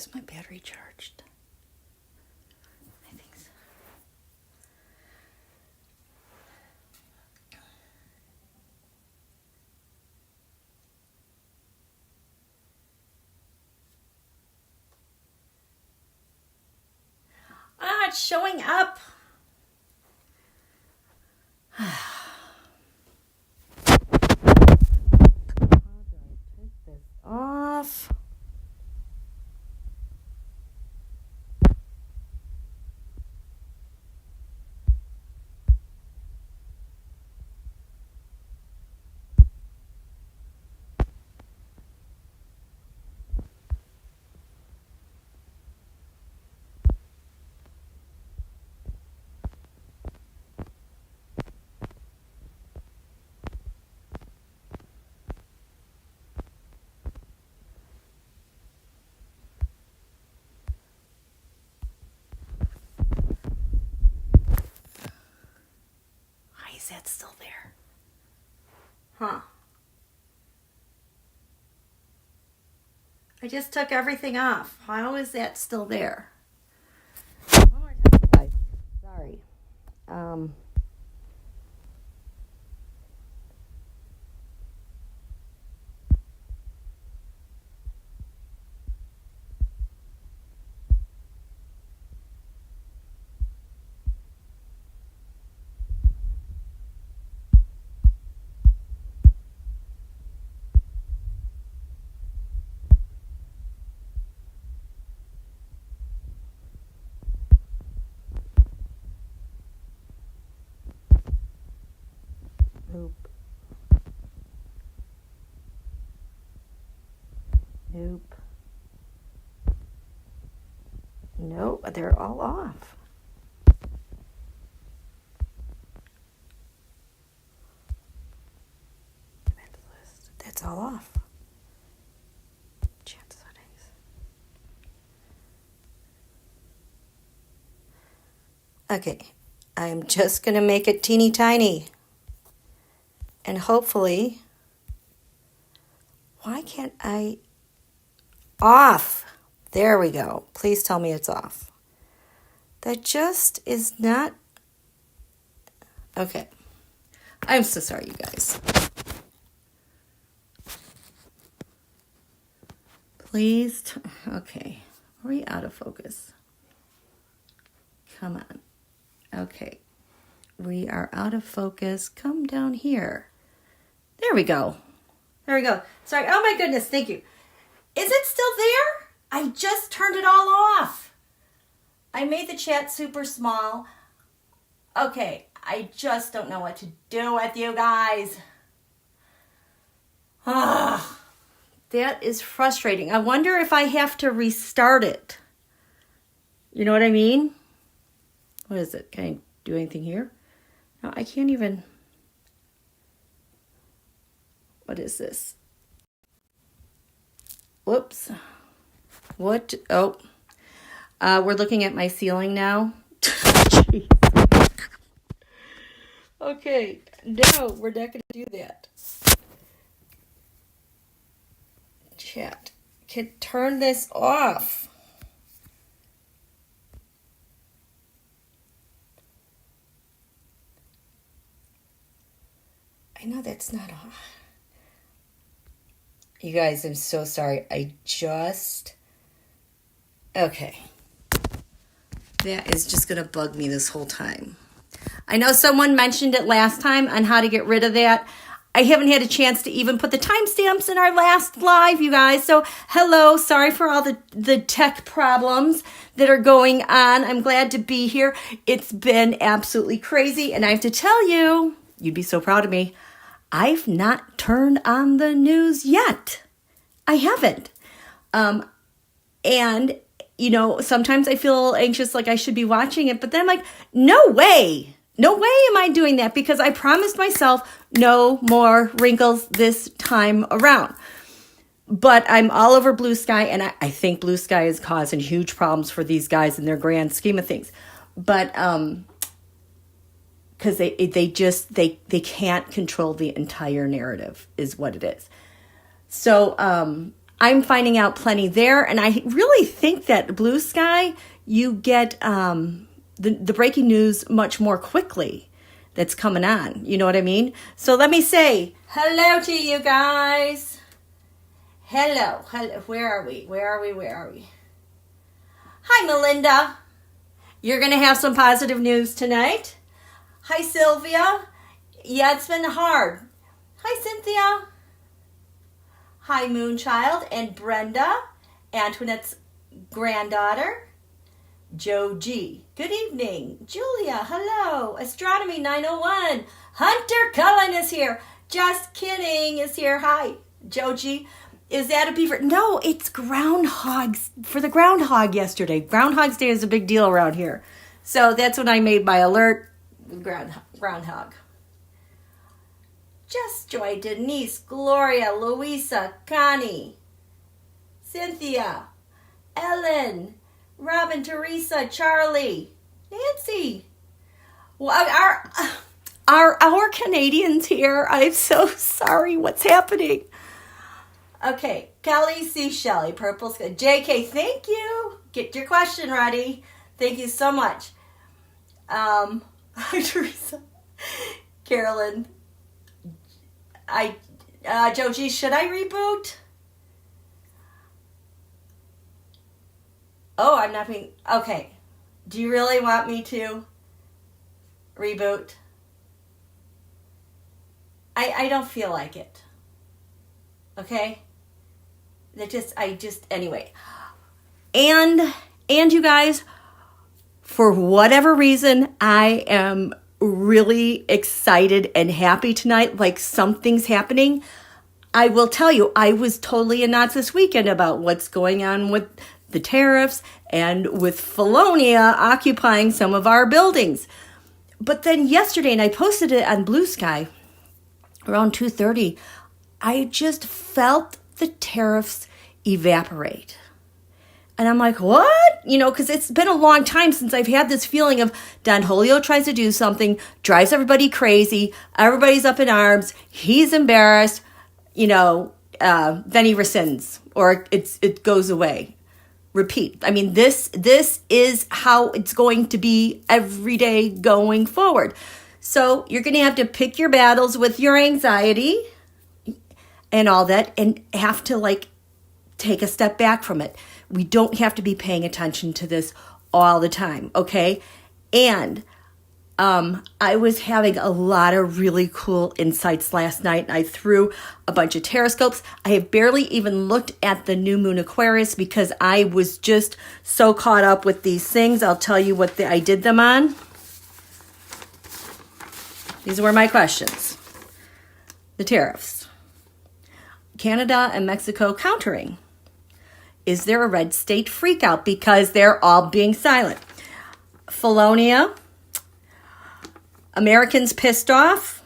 Is my battery charged? I think so. Ah, it's showing up. Take this off. Why is that still there? Huh. I just took everything off. How is that still there? One more time, guys. Sorry. Nope. Nope. Nope, they're all off. That's all off. Chat settings. Okay, I'm just going to make it teeny tiny. And hopefully, why can't I? Off. There we go. Please tell me it's off. That just is not. Okay. I'm so sorry, you guys. Please. Okay. Are we out of focus? Come on. Okay. We are out of focus. Come down here. There we go. There we go. Sorry. Oh my goodness. Thank you. Is it still there? I just turned it all off. I made the chat super small. Okay. I just don't know what to do with you guys. Ah, that is frustrating. I wonder if I have to restart it. You know what I mean? What is it? Can I do anything here? No, I can't even. What is this? Whoops. What? Oh. We're looking at my ceiling now. Jeez. Okay. No, we're not going to do that. Chat. Can turn this off. I know that's not off. You guys, I'm so sorry. Okay. That is just going to bug me this whole time. I know someone mentioned it last time on how to get rid of that. I haven't had a chance to even put the timestamps in our last live, you guys. So, hello. Sorry for all the tech problems that are going on. I'm glad to be here. It's been absolutely crazy. And I have to tell you, you'd be so proud of me, I've not turned on the news yet. I haven't. And, you know, sometimes I feel anxious like I should be watching it. But then I'm like, no way. No way am I doing that, because I promised myself no more wrinkles this time around. But I'm all over Blue Sky, and I think Blue Sky is causing huge problems for these guys in their grand scheme of things. But because they can't control the entire narrative is what it is. So I'm finding out plenty there. And I really think that blue sky, you get the breaking news much more quickly that's coming on. You know what I mean? So let me say hello to you guys. Hello. Where are we? Hi, Melinda. You're going to have some positive news tonight. Hi, Sylvia. Yeah, it's been hard. Hi, Cynthia. Hi, Moonchild and Brenda, Antoinette's granddaughter. Joe G. Good evening. Julia, hello. Astronomy 901. Hunter Cullen is here. Just kidding is here. Hi, Joe G. Is that a beaver? No, it's groundhogs for the groundhog yesterday. Groundhog's Day is a big deal around here. So that's when I made my alert. Groundhog. Just Joy, Denise, Gloria, Louisa, Connie, Cynthia, Ellen, Robin, Teresa, Charlie, Nancy. Well, our Canadians here. I'm so sorry. What's happening? Okay, Kelly C. Shelley, Purple Sky. JK, thank you. Get your question ready. Thank you so much. Teresa, Carolyn, Joe G, should I reboot? Oh, I'm not being, okay. Do you really want me to reboot? I don't feel like it. Okay? Anyway. And you guys, for whatever reason, I am really excited and happy tonight, like something's happening. I will tell you, I was totally in knots this weekend about what's going on with the tariffs and with FELONIA occupying some of our buildings. But then yesterday, and I posted it on Blue Sky around 2:30, I just felt the tariffs evaporate. And I'm like, what? You know, because it's been a long time since I've had this feeling of Don Julio tries to do something, drives everybody crazy, everybody's up in arms, he's embarrassed, you know, then he rescinds or it goes away. Repeat. I mean, this is how it's going to be every day going forward. So you're going to have to pick your battles with your anxiety and all that and have to like take a step back from it. We don't have to be paying attention to this all the time, okay? And I was having a lot of really cool insights last night. I threw a bunch of Tarotscopes. I have barely even looked at the new moon Aquarius because I was just so caught up with these things. I'll tell you what I did them on. These were my questions. The tariffs. Canada and Mexico countering. Is there a red state freakout because they're all being silent? FELONIA. Americans pissed off.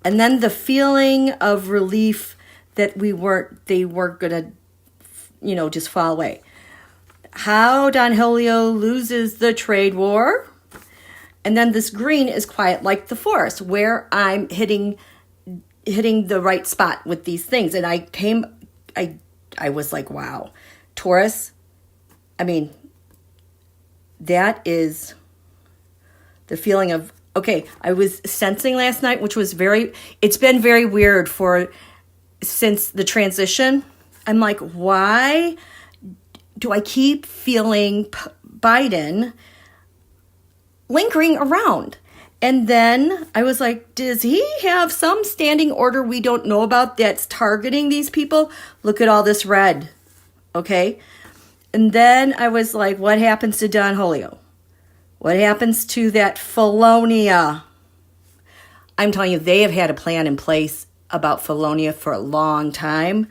And then the feeling of relief that they weren't going to, you know, just fall away. How Don Julio loses the trade war. And then this green is quiet like the forest, where I'm hitting the right spot with these things. And I was like, wow. Taurus, I mean, that is the feeling of, okay, I was sensing last night, which was it's been very weird since the transition. I'm like, why do I keep feeling Biden lingering around? And then I was like, does he have some standing order we don't know about that's targeting these people? Look at all this red, okay? And then I was like, what happens to Don Julio? What happens to that FELONIA? I'm telling you, they have had a plan in place about FELONIA for a long time.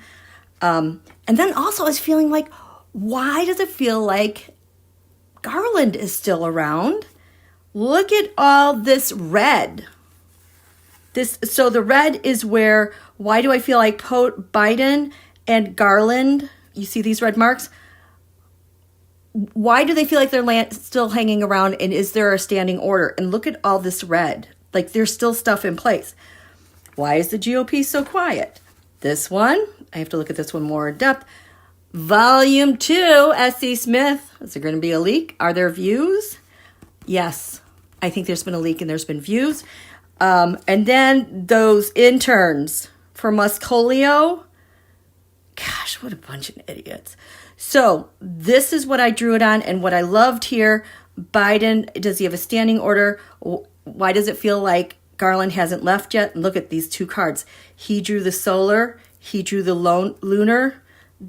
And then also I was feeling like, why does it feel like Garland is still around? Look at all this red. So the red is why do I feel like Biden and Garland, you see these red marks? Why do they feel like they're still hanging around, and is there a standing order? And look at all this red. Like there's still stuff in place. Why is the GOP so quiet? This one, I have to look at this one more in depth. Volume 2, S.C. Smith. Is there going to be a leak? Are there views? Yes. I think there's been a leak and there's been views. And then those interns for Muscolio. Gosh, what a bunch of idiots. So this is what I drew it on, and what I loved here. Biden, does he have a standing order? Why does it feel like Garland hasn't left yet? And look at these two cards. He drew the solar. He drew the lunar.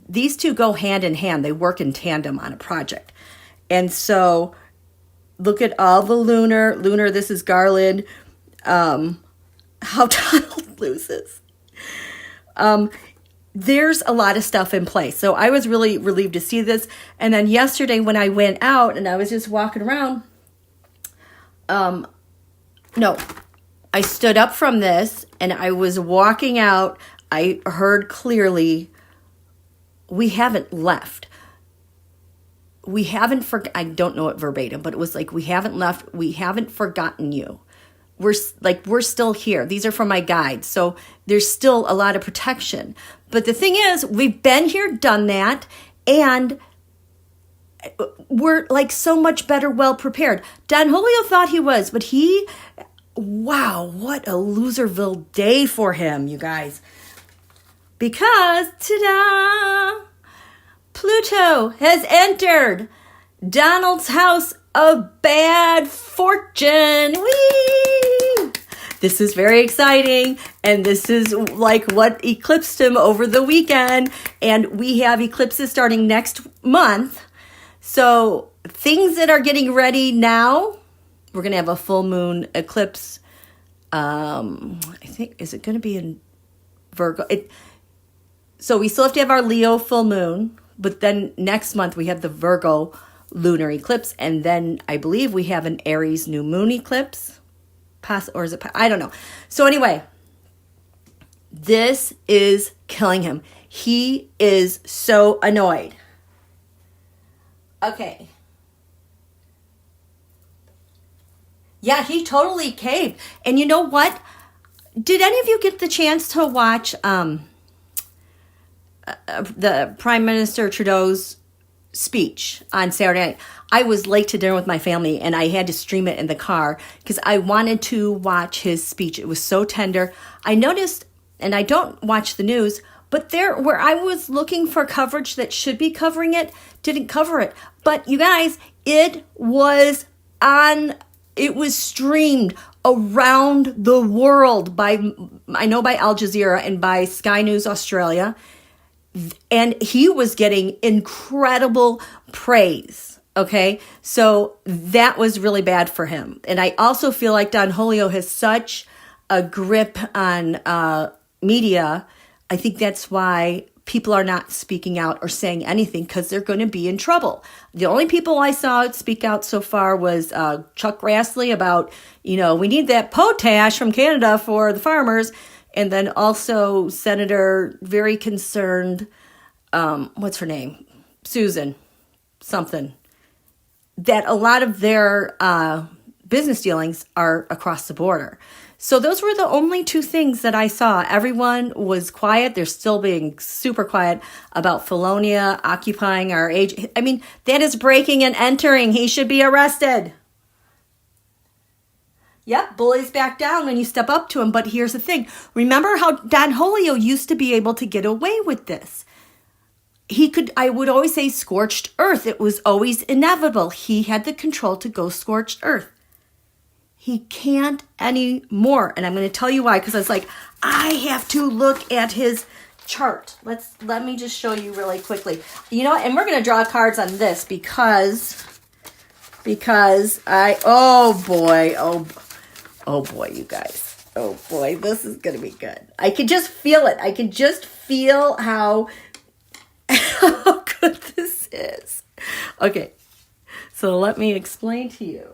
These two go hand in hand. They work in tandem on a project. And so look at all the lunar. Lunar, this is Garland. How Donald loses. There's a lot of stuff in place. So I was really relieved to see this. And then yesterday when I went out and I was just walking around, no, I stood up from this and I was walking out. I heard clearly, we haven't left. We haven't I don't know it verbatim, but it was like, we haven't left. We haven't forgotten you. We're still here. These are from my guides. So there's still a lot of protection. But the thing is, we've been here, done that, and we're like so much better, well prepared. Don Julio thought he was, but wow, what a loserville day for him, you guys. Because, ta-da, Pluto has entered Donald's house of bad fortune. Whee! This is very exciting, and this is like what eclipsed him over the weekend, and we have eclipses starting next month. So things that are getting ready now, we're going to have a full moon eclipse. I think, is it going to be in Virgo? So we still have to have our Leo full moon, but then next month we have the Virgo lunar eclipse, and then I believe we have an Aries new moon eclipse. Or is it? I don't know. So anyway, this is killing him. He is so annoyed. Okay. Yeah, he totally caved. And you know what? Did any of you get the chance to watch the Prime Minister Trudeau's speech on Saturday night? I was late to dinner with my family and I had to stream it in the car because I wanted to watch his speech. It was so tender. I noticed, and I don't watch the news, but there where I was looking for coverage that should be covering it, didn't cover it. But you guys, it was streamed around the world by Al Jazeera and by Sky News Australia. And he was getting incredible praise. Okay. So that was really bad for him. And I also feel like Don Julio has such a grip on media. I think that's why people are not speaking out or saying anything, because they're going to be in trouble. The only people I saw speak out so far was Chuck Grassley about, we need that potash from Canada for the farmers. And then also Senator, very concerned, what's her name? Susan something. That a lot of their business dealings are across the border. So those were the only two things that I saw. Everyone was quiet. They're still being super quiet about FELONIA occupying our age. I mean, that is breaking and entering. He should be arrested. Yep, bullies back down when you step up to him. But here's the thing. Remember how Don Julio used to be able to get away with this? I would always say scorched earth. It was always inevitable. He had the control to go scorched earth. He can't anymore. And I'm going to tell you why, because I was like, I have to look at his chart. Let me just show you really quickly. You know what? And we're going to draw cards on this because oh boy, you guys. Oh boy, this is going to be good. I can just feel it. I can just feel how good this is. Okay. So let me explain to you.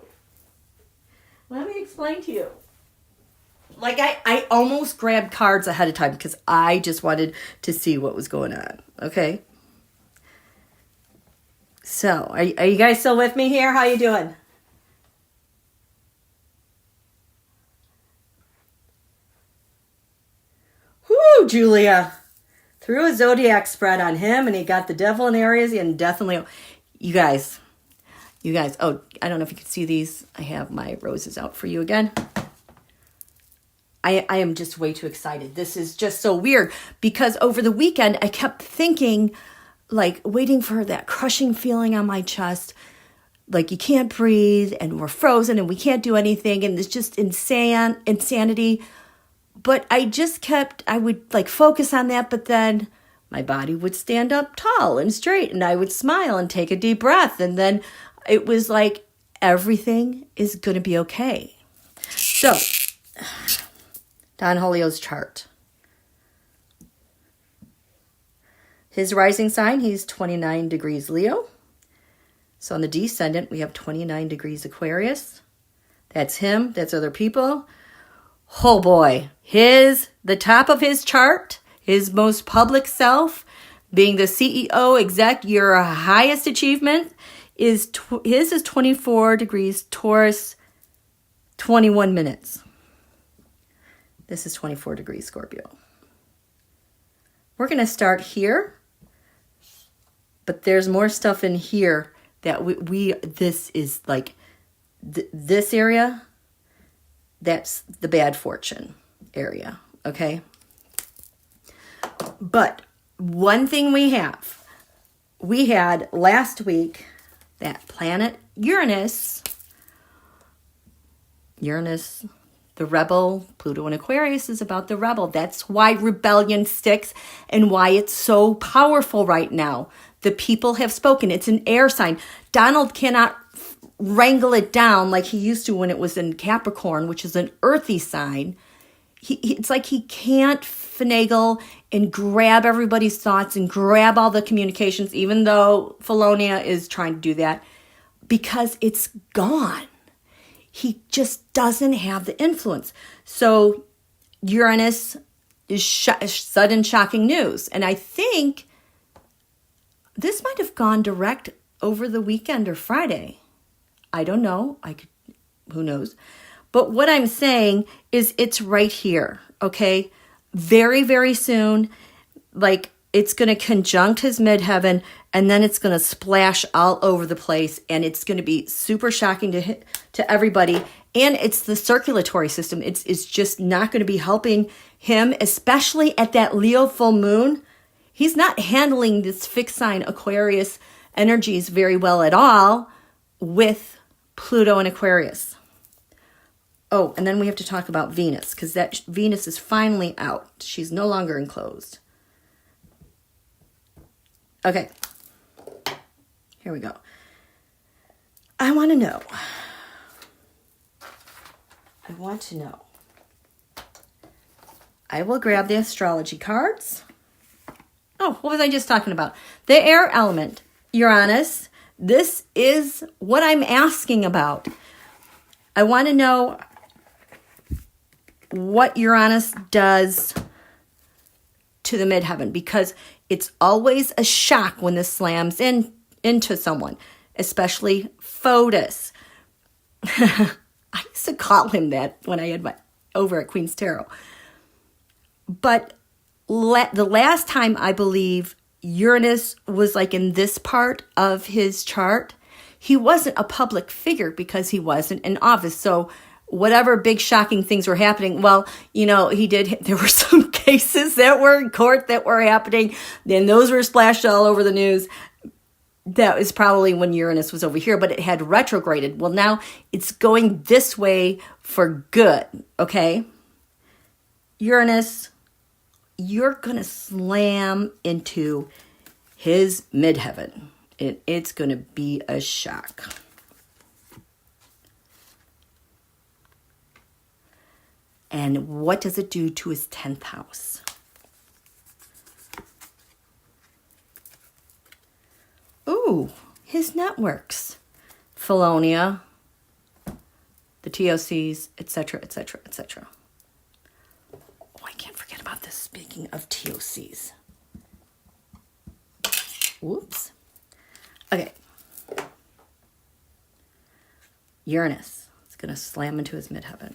Like I almost grabbed cards ahead of time because I just wanted to see what was going on. Okay. So are you guys still with me here? How you doing? Whoo, Julia. threw a zodiac spread on him, and he got the devil in Aries and death in Leo. You guys. Oh, I don't know if you can see these. I have my roses out for you again. I am just way too excited. This is just so weird because over the weekend, I kept thinking, like, waiting for that crushing feeling on my chest. Like, you can't breathe and we're frozen and we can't do anything. And it's just insanity. But I would like focus on that. But then my body would stand up tall and straight and I would smile and take a deep breath. And then it was like, everything is going to be okay. So, Don Julio's chart. His rising sign, he's 29 degrees Leo. So on the descendant, we have 29 degrees Aquarius. That's him. That's other people. Oh boy. The top of his chart, his most public self, being the CEO, exec, your highest achievement, his is 24 degrees Taurus, 21 minutes. This is 24 degrees Scorpio. We're going to start here. But there's more stuff in here that this is like, this area, that's the bad fortune area, okay? But one thing we had last week, that planet Uranus, the rebel, Pluto and Aquarius is about the rebel. That's why rebellion sticks and why it's so powerful right now. The people have spoken. It's an air sign. Donald cannot wrangle it down like he used to when it was in Capricorn, which is an earthy sign. It's like he can't finagle and grab everybody's thoughts and grab all the communications, even though FELONIA is trying to do that, because it's gone. He just doesn't have the influence. So Uranus is sudden shocking news. And I think this might have gone direct over the weekend or Friday. I don't know. Who knows? But what I'm saying is it's right here, okay? Very, very soon, like it's going to conjunct his midheaven and then it's going to splash all over the place and it's going to be super shocking to everybody. And it's the circulatory system. It's just not going to be helping him, especially at that Leo full moon. He's not handling this fixed sign Aquarius energies very well at all with Pluto and Aquarius. Oh, and then we have to talk about Venus, because that Venus is finally out. She's no longer enclosed. Okay. Here we go. I want to know. I will grab the astrology cards. Oh, what was I just talking about? The air element, Uranus. This is what I'm asking about. I want to know what Uranus does to the midheaven, because it's always a shock when this slams into someone, especially Photis. I used to call him that when I had over at Queen's Tarot. But the last time I believe Uranus was like in this part of his chart, he wasn't a public figure because he wasn't in office. So whatever big shocking things were happening, well, there were some cases that were in court that were happening. Then those were splashed all over the news. That was probably when Uranus was over here, but it had retrograded. Well, now it's going this way for good, okay? Uranus, you're going to slam into his midheaven. It's going to be a shock. And what does it do to his 10th house? Ooh, his networks. FELONIA, the TOCs, etc., etc., etc. Oh, I can't forget about this. Speaking of TOCs. Whoops. Okay. Uranus is going to slam into his midheaven.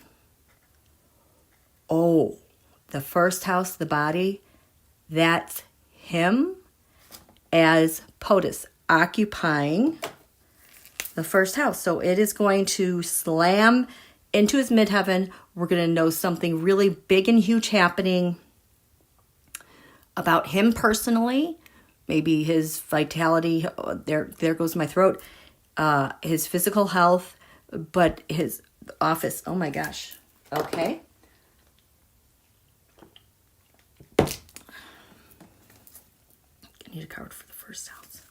Oh, the first house, the body, that's him as POTUS, occupying the first house. So it is going to slam into his midheaven. We're going to know something really big and huge happening about him personally, maybe his vitality, there goes my throat, his physical health, but his office, oh my gosh, okay. I need a card for the first house.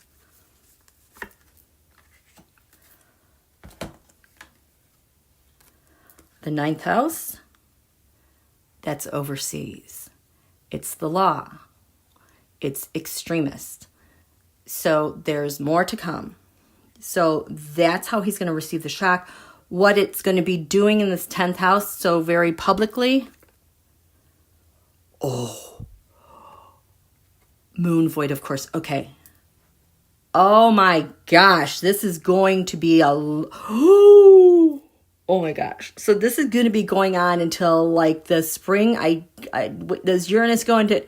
The ninth house, that's overseas. It's the law. It's extremist. So there's more to come. So that's how he's going to receive the shock. What it's going to be doing in this 10th house, so very publicly. Oh. Moon void, of course. Okay. Oh my gosh. This is going to be a... Oh my gosh. So this is going to be going on until like the spring. Does Uranus go into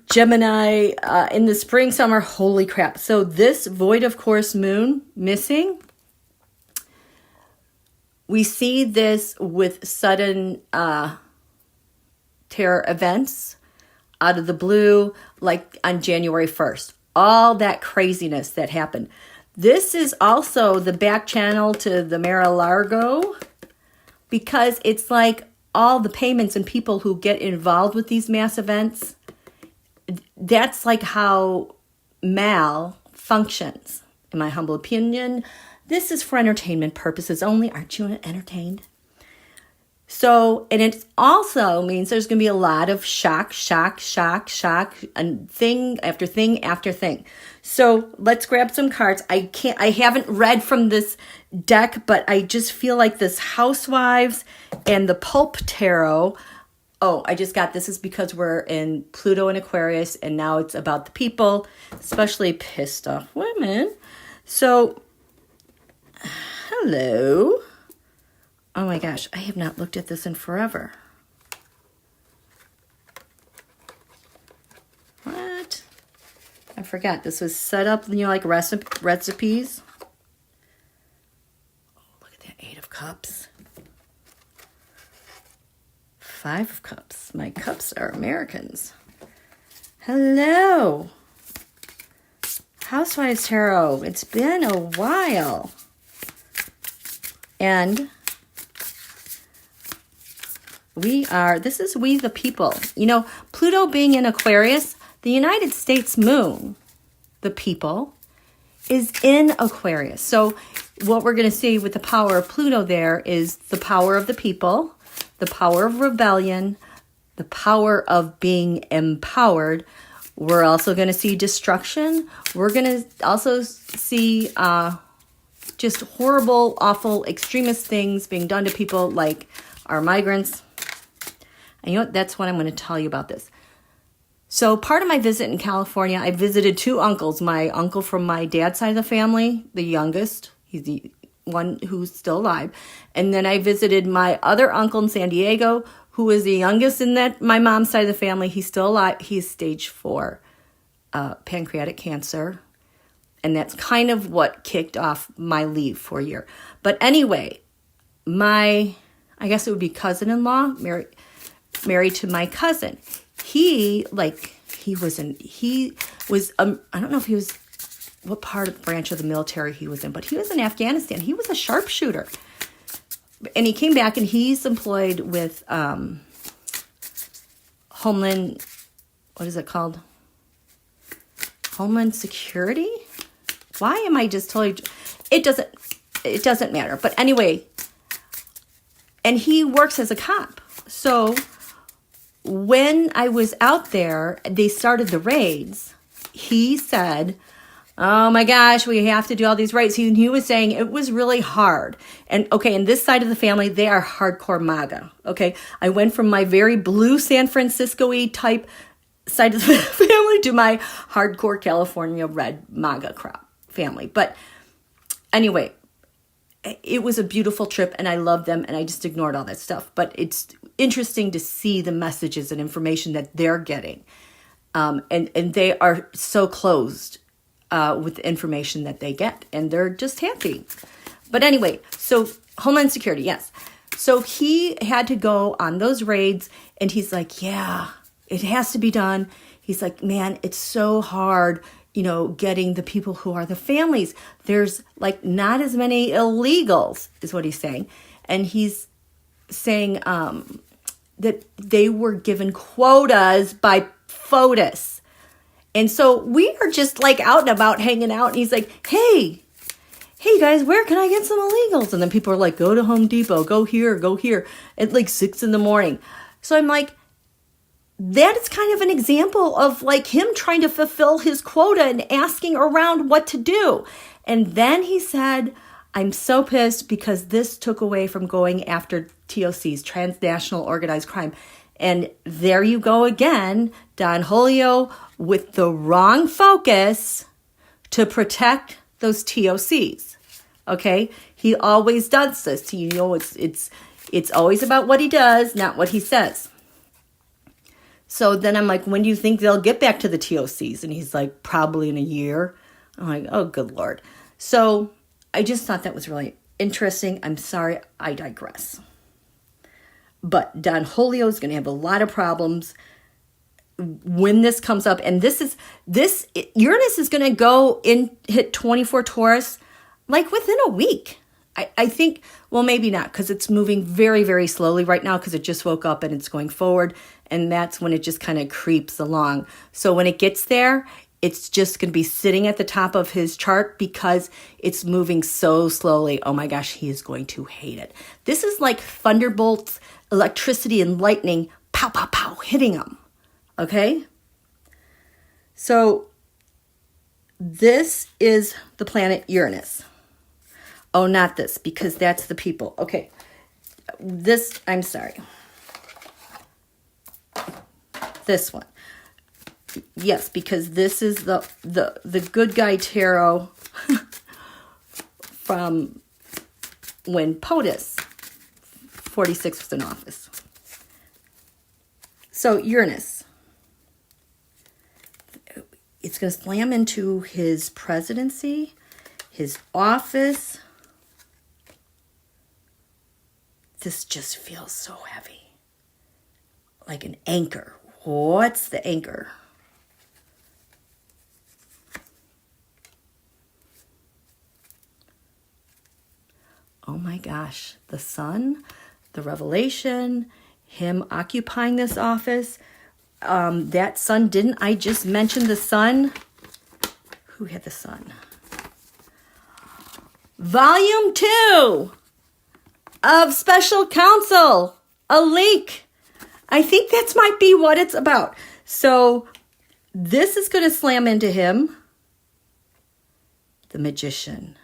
Gemini in the spring, summer? Holy crap. So this void, of course, moon missing. We see this with sudden terror events out of the blue, like on January 1st. All that craziness that happened. This is also the back channel to the Mar-a-Lago, because it's like all the payments and people who get involved with these mass events, that's like how Mal functions. In my humble opinion, this is for entertainment purposes only. Aren't you entertained? So, and it also means there's going to be a lot of shock, and thing after thing after thing. So let's grab some cards. I haven't read from this deck, but I just feel like this Housewives and the Pulp Tarot. Oh, I just got this is because we're in Pluto and Aquarius, and now it's about the people, especially pissed off women. So, hello. Oh my gosh, I have not looked at this in forever. What? I forgot. This was set up, like recipes. Oh, look at that. 8 of Cups. 5 of Cups. My cups are Americans. Hello. Housewives Tarot. It's been a while. And... this is we the people. You know, Pluto being in Aquarius, the United States moon, the people, is in Aquarius. So what we're going to see with the power of Pluto there is the power of the people, the power of rebellion, the power of being empowered. We're also going to see destruction. We're going to also see just horrible, awful, extremist things being done to people like our migrants. And you know what? That's what I'm going to tell you about this. So part of my visit in California, I visited 2 uncles. My uncle from my dad's side of the family, the youngest. He's the one who's still alive. And then I visited my other uncle in San Diego, who is the youngest in my mom's side of the family. He's still alive. He's stage 4 pancreatic cancer. And that's kind of what kicked off my leave for a year. But anyway, I guess it would be cousin-in-law, married to my cousin. He was I don't know if he was, what part of the branch of the military he was in, but he was in Afghanistan. He was a sharpshooter. And he came back and he's employed with Homeland, what is it called? Homeland Security? Why am I just totally, it doesn't matter. But anyway, and he works as a cop. So when I was out there, they started the raids. He said, oh my gosh, we have to do all these raids. He was saying it was really hard. And okay, in this side of the family, they are hardcore MAGA. Okay, I went from my very blue San Francisco-y type side of the family to my hardcore California red MAGA crop family. But anyway, it was a beautiful trip and I loved them and I just ignored all that stuff. But it's interesting to see the messages and information that they're getting. And they are so closed with the information that they get, and they're just happy. But anyway, so Homeland Security, yes. So he had to go on those raids, and he's like, yeah, it has to be done. He's like, man, it's so hard, getting the people who are the families. There's like not as many illegals, is what he's saying. And he's saying that they were given quotas by FOTUS. And so we are just like out and about hanging out. And he's like, hey guys, where can I get some illegals? And then people are like, go to Home Depot, go here at like 6 a.m. So I'm like, that is kind of an example of like him trying to fulfill his quota and asking around what to do. And then he said, I'm so pissed because this took away from going after TOCs, transnational organized crime. And there you go again, Don Julio with the wrong focus to protect those TOCs. Okay? He always does this. It's always about what he does, not what he says. So then I'm like, when do you think they'll get back to the TOCs? And he's like, probably in a year. I'm like, oh, good Lord. So I just thought that was really interesting. I'm sorry, I digress. But Don Julio is going to have a lot of problems when this comes up. And Uranus is going to go hit 24 Taurus like within a week. I think, well, maybe not, because it's moving very, very slowly right now because it just woke up and it's going forward. And that's when it just kind of creeps along. So when it gets there, it's just going to be sitting at the top of his chart because it's moving so slowly. Oh my gosh, he is going to hate it. This is like thunderbolts, electricity, and lightning, pow, pow, pow, hitting him. Okay? So this is the planet Uranus. Oh, not this, because that's the people. Okay. I'm sorry. This one. Yes, because this is the good guy tarot from when POTUS 46 was in office. So Uranus. It's going to slam into his presidency, his office. This just feels so heavy. Like an anchor. What's the anchor? Oh my gosh. The sun, the revelation, him occupying this office. That sun, didn't I just mention the sun? Who had the sun? Volume 2 of Special Counsel, a leak. I think that might be what it's about. So this is going to slam into him. The Magician.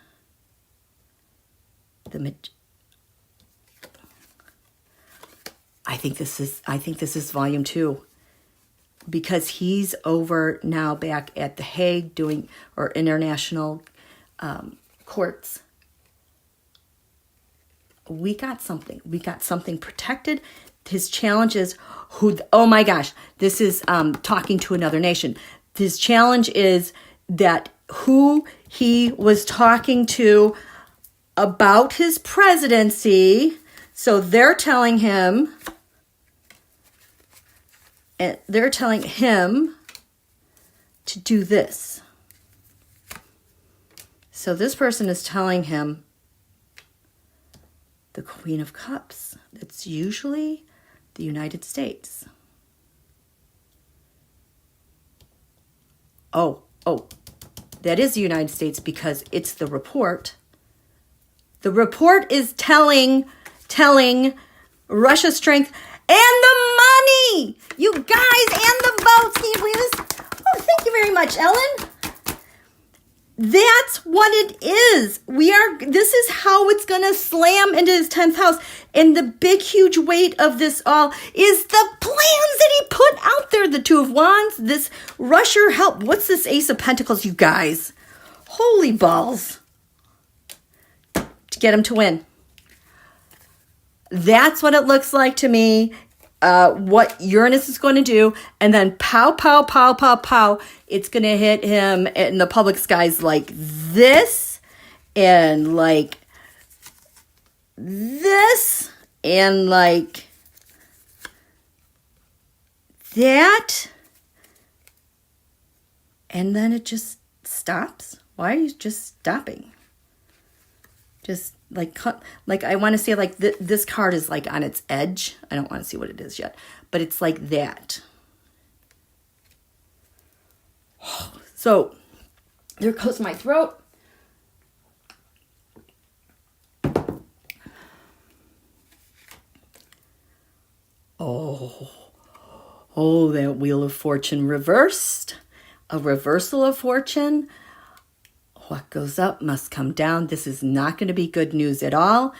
I think this is volume 2. Because he's over now back at The Hague doing, or international courts. We got something protected. His challenge is oh my gosh, this is talking to another nation. His challenge is that who he was talking to about his presidency. So they're telling him to do this. So this person is telling him the Queen of Cups. That's usually the United States. Oh, that is the United States because it's the report. The report is telling Russia's strength and the money, you guys, and the votes. Can you believe this? Oh, thank you very much, Ellen. That's what it is. This is how it's going to slam into his 10th house. And the big, huge weight of this all is the plans that he put out there. The Two of Wands, this Russia help. What's this Ace of Pentacles, you guys? Holy balls. To get him to win. That's what it looks like to me. what Uranus is going to do, and then pow, pow, pow, pow, pow, it's going to hit him in the public skies like this, and like this, and like that, and then it just stops. Why are you just stopping? Just like I want to say like this card is like on its edge. I don't want to see what it is yet, but it's like that. So there goes my throat. Oh, that Wheel of Fortune reversed. A reversal of fortune. What goes up must come down. This is not going to be good news at all.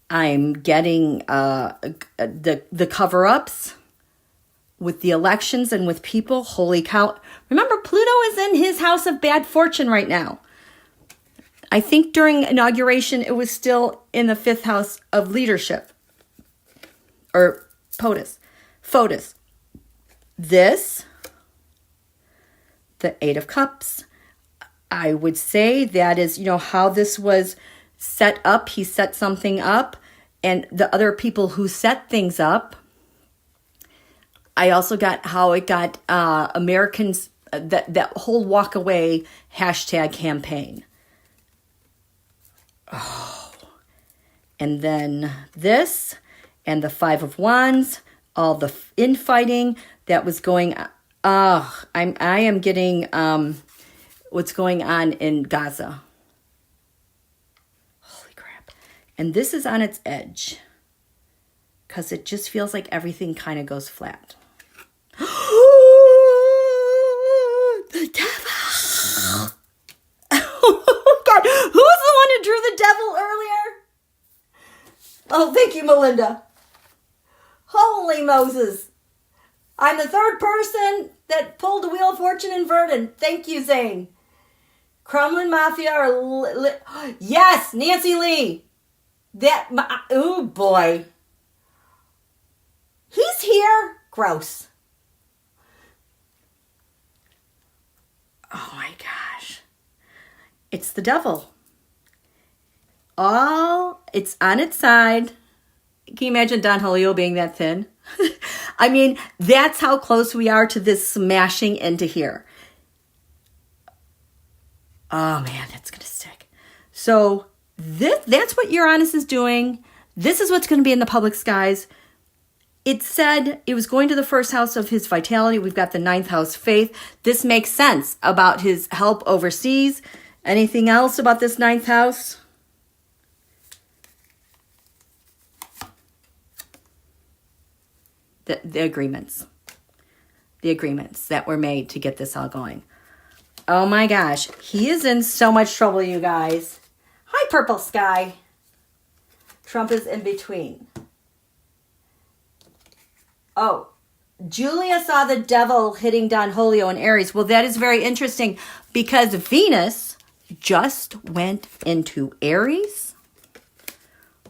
I'm getting the cover-ups with the elections and with people. Holy cow. Remember, Pluto is in his house of bad fortune right now. I think during inauguration, it was still in the 5th house of leadership. Or FOTUS. This, the 8 of Cups, I would say that is, how this was set up. He set something up, and the other people who set things up. I also got how it got Americans, that whole walk away hashtag campaign. Oh. And then this, and the 5 of Wands, all the infighting that was going on. I am getting what's going on in Gaza. Holy crap. And this is on its edge, because it just feels like everything kind of goes flat. The devil. Oh God, who's the one who drew the devil earlier? Oh, thank you, Melinda. Holy Moses. I'm the 3rd person that pulled the Wheel of Fortune inverted. Thank you, Zane. Kremlin Mafia or... Yes, Nancy Lee. Oh, boy. He's here. Gross. Oh, my gosh. It's the devil. It's on its side. Can you imagine Don Julio being that thin? I mean, that's how close we are to this smashing into here. Oh, man, that's going to stick. So that's what Uranus is doing. This is what's going to be in the public skies. It said it was going to the 1st house of his vitality. We've got the 9th house, faith. This makes sense about his help overseas. Anything else about this 9th house? The agreements that were made to get this all going. Oh my gosh, he is in so much trouble, you guys. Hi, Purple Sky. Trump is in between. Oh, Julia saw the devil hitting Don Julio in Aries. Well, that is very interesting because Venus just went into Aries.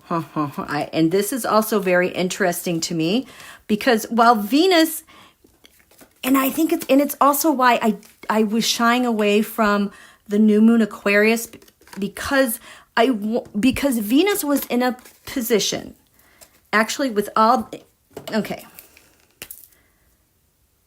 And this is also very interesting to me because while Venus, and I think it's also why I was shying away from the new moon Aquarius because Venus was in a position actually with all, okay.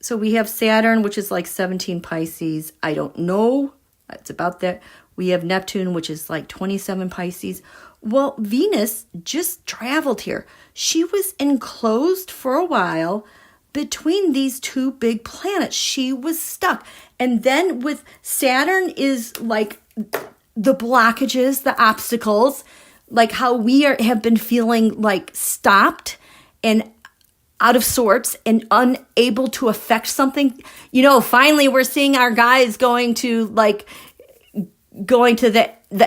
So we have Saturn, which is like 17 Pisces. I don't know. It's about that. We have Neptune, which is like 27 Pisces. Well, Venus just traveled here. She was enclosed for a while between these two big planets. She was stuck. And then with Saturn is like the blockages, the obstacles, like how we have been feeling like stopped and out of sorts and unable to affect something. Finally we're seeing our guys going to the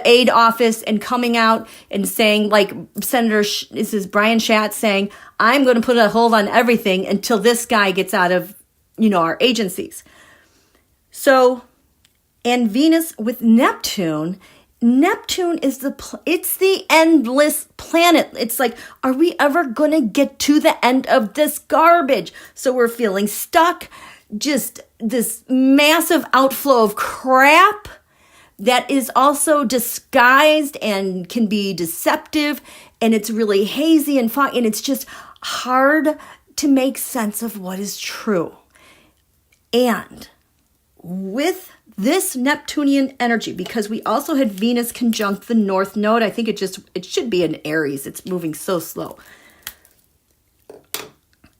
aid office and coming out and saying, like this is Brian Schatz saying, I'm going to put a hold on everything until this guy gets out of, our agencies. So, and Venus with Neptune Neptune is it's the endless planet. It's like, are we ever going to get to the end of this garbage? So we're feeling stuck, just this massive outflow of crap that is also disguised and can be deceptive, and it's really hazy and foggy, and it's just hard to make sense of what is true. And with this Neptunian energy, because we also had Venus conjunct the North Node, I think it should be in Aries. It's moving so slow.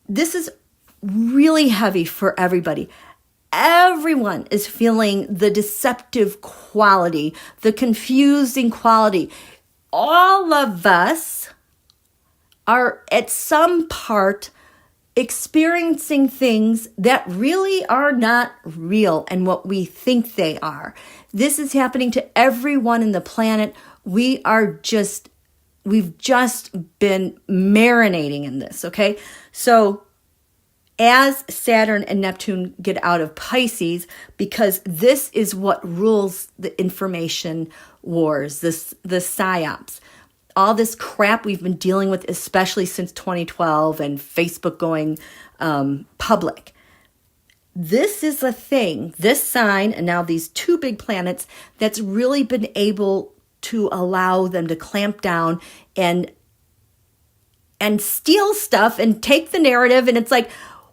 This is really heavy for everybody. Everyone is feeling the deceptive quality, the confusing quality. All of us are at some part experiencing things that really are not real and what we think they are. This is happening to everyone in the planet. We've just been marinating in this, okay? So as Saturn and Neptune get out of Pisces, because this is what rules the information wars, the psyops, all this crap we've been dealing with, especially since 2012 and Facebook going public. This is a thing, this sign, and now these two big planets, that's really been able to allow them to clamp down and steal stuff and take the narrative. And it's like,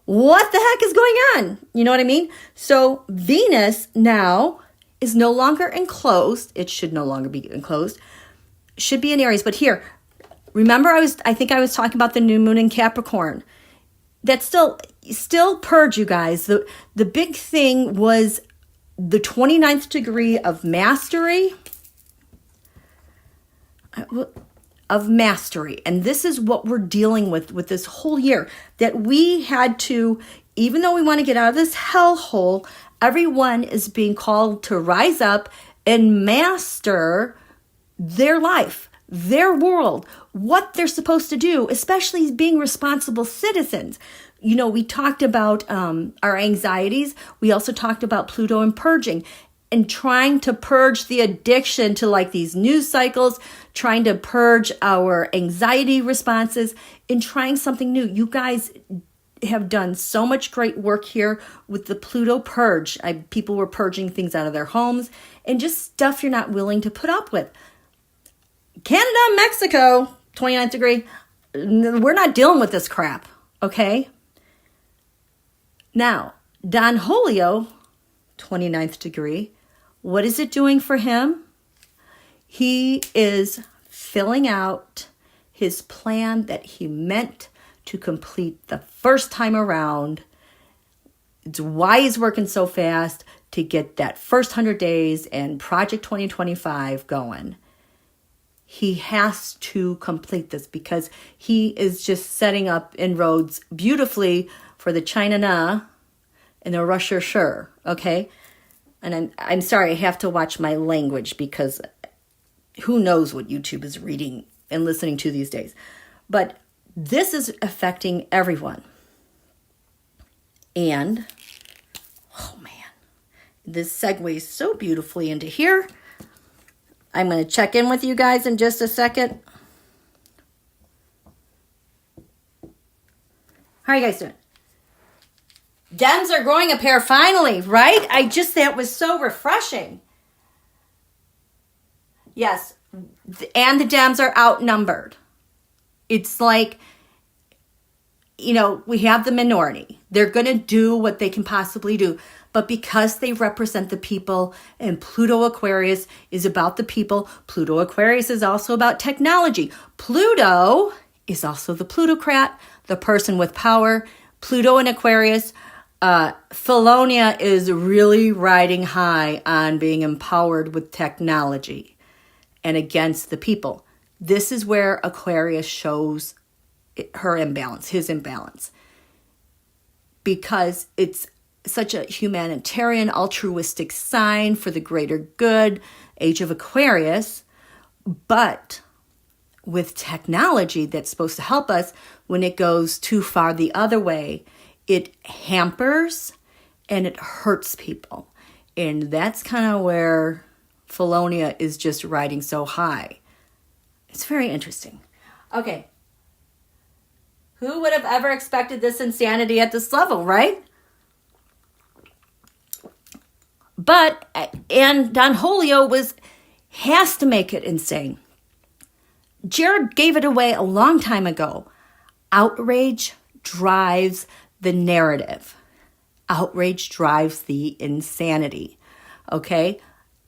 what the heck is going on? You know what I mean? So Venus now is no longer enclosed. It should no longer be enclosed. Should be in Aries. But here, remember I think I was talking about the new moon in Capricorn. That's still purge, you guys. The big thing was the 29th degree of mastery. And this is what we're dealing with this whole year, that we had to, even though we want to get out of this hellhole, everyone is being called to rise up and master their life, their world, what they're supposed to do, especially being responsible citizens. You know, we talked about our anxieties. We also talked about Pluto and purging, and trying to purge the addiction to like these news cycles, trying to purge our anxiety responses, and trying something new. You guys have done so much great work here with the Pluto purge. People were purging things out of their homes and just stuff you're not willing to put up with. Canada, Mexico, 29th degree, we're not dealing with this crap, okay? Now, Don Julio, 29th degree, what is it doing for him? He is filling out his plan that he meant to complete the first time around. It's why he's working so fast to get that first 100 days and Project 2025 going. He has to complete this because he is just setting up inroads beautifully for the China Na and the Russia Sure, okay? And I'm sorry, I have to watch my language because who knows what YouTube is reading and listening to these days. But this is affecting everyone. And, oh man, this segues so beautifully into here. I'm going to check in with you guys in just a second. How are you guys doing? Dems are growing a pair finally, right? That was so refreshing. Yes, and the Dems are outnumbered. It's like, you know, we have the minority. They're going to do what they can possibly do. But because they represent the people, and Pluto Aquarius is about the people, Pluto Aquarius is also about technology. Pluto is also the plutocrat, the person with power. Pluto and Aquarius, FELONIA is really riding high on being empowered with technology and against the people. This is where Aquarius shows her imbalance, his imbalance, because it's such a humanitarian, altruistic sign for the greater good, age of Aquarius. But with technology that's supposed to help us, when it goes too far the other way, it hampers and it hurts people. And that's kind of where FELONIA is just riding so high. It's very interesting. Okay. Who would have ever expected this insanity at this level, right? But, and Don Julio has to make it insane. Jared gave it away a long time ago. Outrage drives the narrative. Outrage drives the insanity. Okay?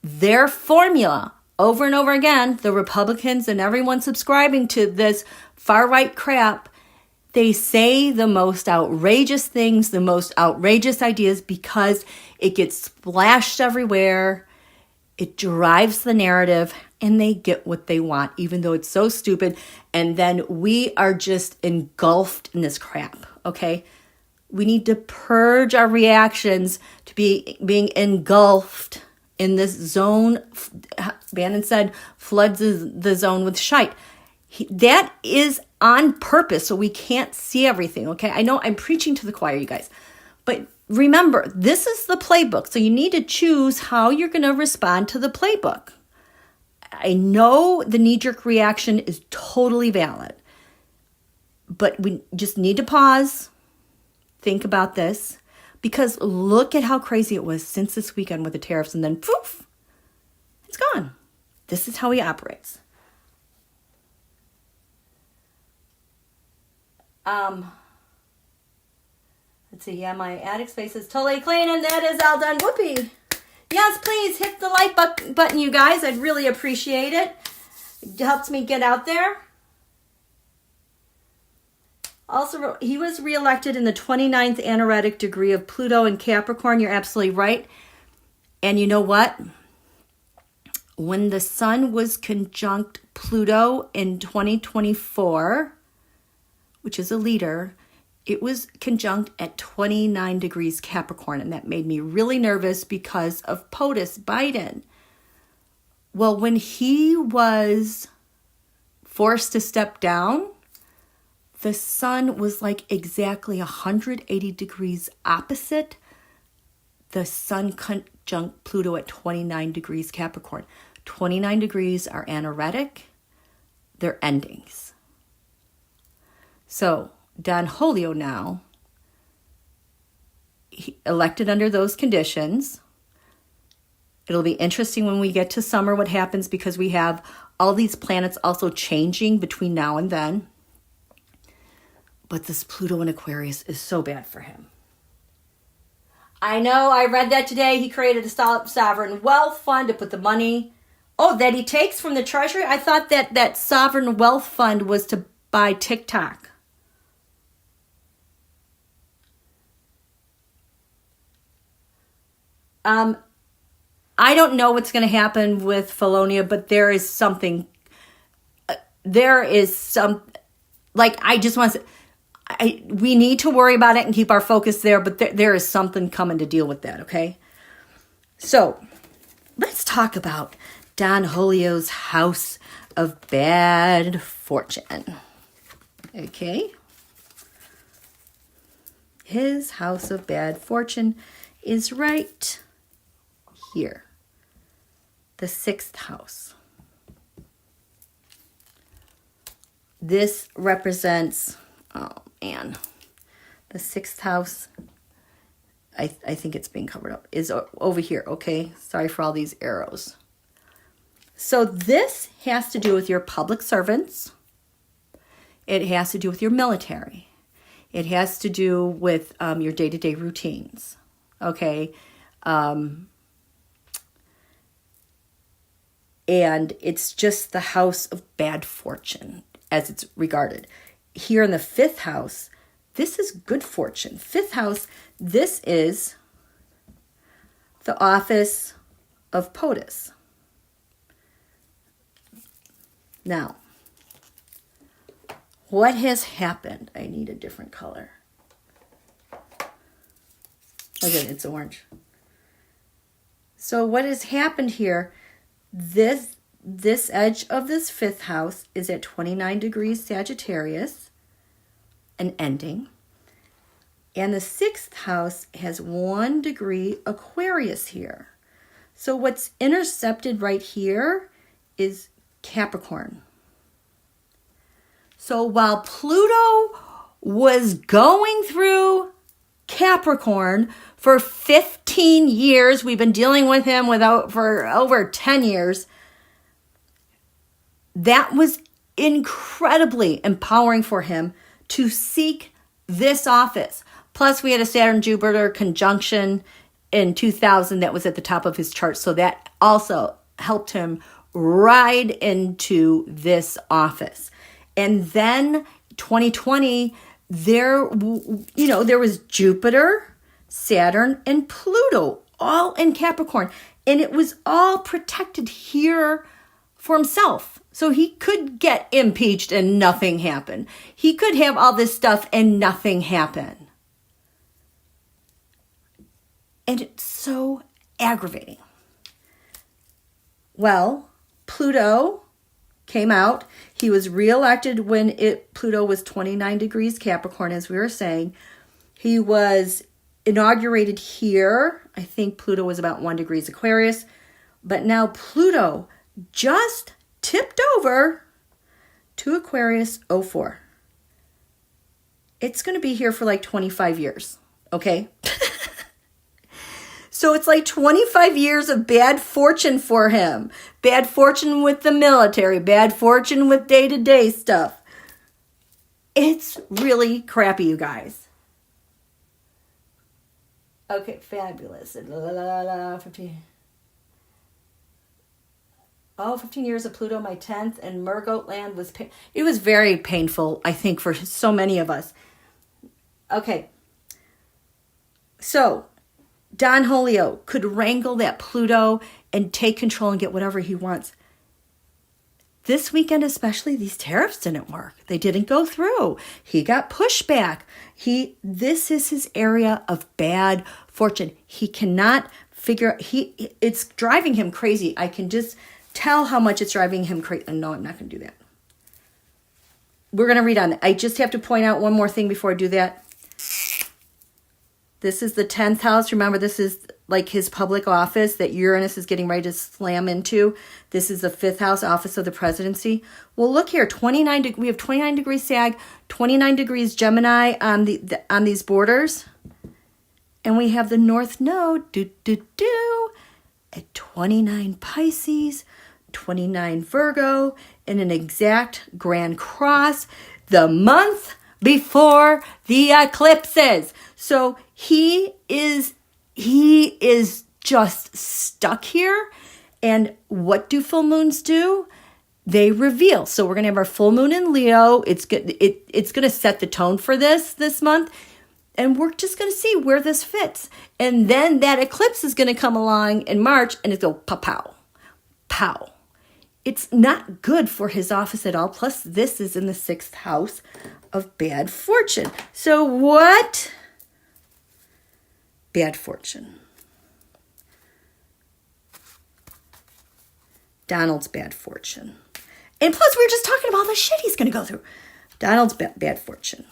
Their formula, over and over again, the Republicans and everyone subscribing to this far-right crap, they say the most outrageous things, the most outrageous ideas because it gets splashed everywhere. It drives the narrative and they get what they want, even though it's so stupid. And then we are just engulfed in this crap, okay? We need to purge our reactions to being engulfed in this zone. Bannon said, floods the zone with shite. That is on purpose, so we can't see everything, okay? I know I'm preaching to the choir, you guys. But remember, this is the playbook, so you need to choose how you're going to respond to the playbook. I know the knee-jerk reaction is totally valid, but we just need to pause, think about this, because look at how crazy it was since this weekend with the tariffs, and then poof, it's gone. This is how he operates. Let's see, yeah, my attic space is totally clean, and that is all done. Whoopee. Yes, please hit the like button, you guys. I'd really appreciate it. It helps me get out there. Also, he was reelected in the 29th anaretic degree of Pluto in Capricorn. You're absolutely right. And you know what? When the sun was conjunct Pluto in 2024, which is a leader, it was conjunct at 29 degrees Capricorn, and that made me really nervous because of POTUS, Biden. Well, when he was forced to step down, the sun was like exactly 180 degrees opposite the sun conjunct Pluto at 29 degrees Capricorn. 29 degrees are anaretic. They're endings. So Don Julio now, elected under those conditions. It'll be interesting when we get to summer what happens because we have all these planets also changing between now and then. But this Pluto in Aquarius is so bad for him. I know, I read that today. He created a sovereign wealth fund to put the money, that he takes from the treasury. I thought that sovereign wealth fund was to buy TikTok. I don't know what's going to happen with FELONIA, but there is something, I just want to say, we need to worry about it and keep our focus there, but there is something coming to deal with that, okay? So, let's talk about Don Julio's house of bad fortune, okay? His house of bad fortune is right here, the 6th house. This represents, the 6th house, I think it's being covered up, is over here, okay? Sorry for all these arrows. So this has to do with your public servants. It has to do with your military. It has to do with your day-to-day routines, okay? And it's just the house of bad fortune as it's regarded. Here in the 5th house, this is good fortune. 5th house, this is the office of POTUS. Now, what has happened? I need a different color. Okay, it's orange. So what has happened here, this edge of this 5th house is at 29 degrees Sagittarius, an ending. And the 6th house has 1 degree Aquarius here. So what's intercepted right here is Capricorn. So while Pluto was going through Capricorn for 15 years, we've been dealing with him for over 10 years, that was incredibly empowering for him to seek this office. Plus, we had a Saturn-Jupiter conjunction in 2000 that was at the top of his chart. So that also helped him ride into this office. And then 2020, there was Jupiter, Saturn, and Pluto all in Capricorn. And it was all protected here for himself. So he could get impeached and nothing happened. He could have all this stuff and nothing happen. And it's so aggravating. Well, Pluto came out. He was reelected when Pluto was 29 degrees Capricorn, as we were saying. He was inaugurated here. I think Pluto was about 1 degrees Aquarius. But now Pluto just tipped over to Aquarius 04. It's going to be here for like 25 years, okay? So it's like 25 years of bad fortune for him. Bad fortune with the military, bad fortune with day-to-day stuff. It's really crappy, you guys. Okay, fabulous. 15 years of Pluto, my 10th, and Murgoat land was... It was very painful, I think, for so many of us. Okay. So, Don Julio could wrangle that Pluto and take control and get whatever he wants. This weekend especially, these tariffs didn't work. They didn't go through. He got pushback. This is his area of bad fortune. He cannot figure... It's driving him crazy. I can just tell how much it's driving him crazy. No, I'm not going to do that. We're going to read on it. I just have to point out one more thing before I do that. This is the 10th house. Remember, this is like his public office that Uranus is getting ready to slam into. This is the 5th house, office of the presidency. Well, look here, we have 29 degrees Sag, 29 degrees Gemini on these borders. And we have the North Node, at 29 Pisces, 29 Virgo, and an exact Grand Cross the month before the eclipses. So he is just stuck here. And what do full moons do? They reveal. So we're going to have our full moon in Leo. It's going to set the tone for this month. And we're just going to see where this fits. And then that eclipse is going to come along in March and it's go pow, pow, pow. It's not good for his office at all. Plus, this is in the 6th house of bad fortune. So what? Bad fortune. Donald's bad fortune. And plus, we were just talking about all the shit he's going to go through. Donald's bad fortune.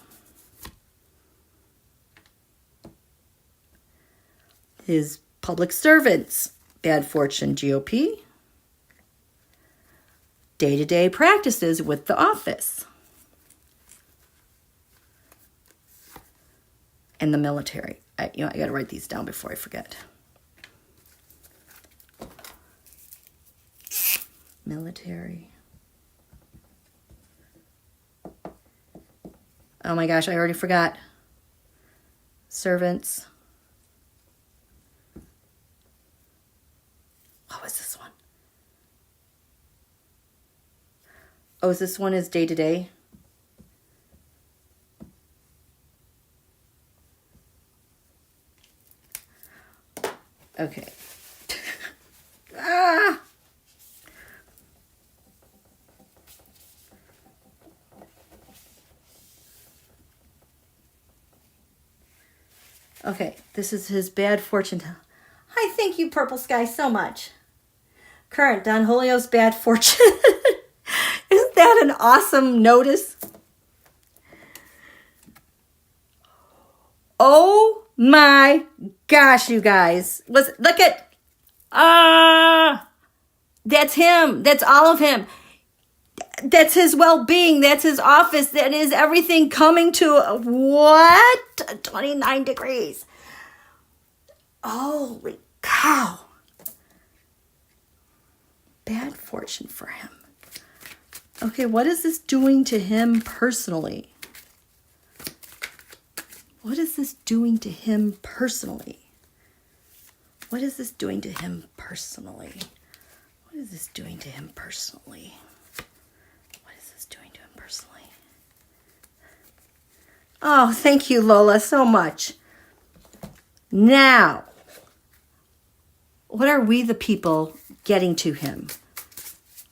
His public servants, bad fortune, GOP. Day-to-day practices with the office. And the military. I got to write these down before I forget. Military. Oh my gosh, I already forgot. Servants. What was this one? Oh, this one is day-to-day. Okay. Ah! Okay, this is his bad fortune. I thank you, Purple Sky, so much. Current, Don Julio's bad fortune. Isn't that an awesome notice? Oh my gosh, you guys. Look at, That's him. That's all of him. That's his well-being. That's his office. That is everything coming to what? 29 degrees. Holy cow. Bad fortune for him. Okay, what is this doing to him personally? What is this doing to him personally? What is this doing to him personally? What is this doing to him personally? What is this doing to him personally? Oh, thank you, Lola, so much. Now, what are we the people getting to him?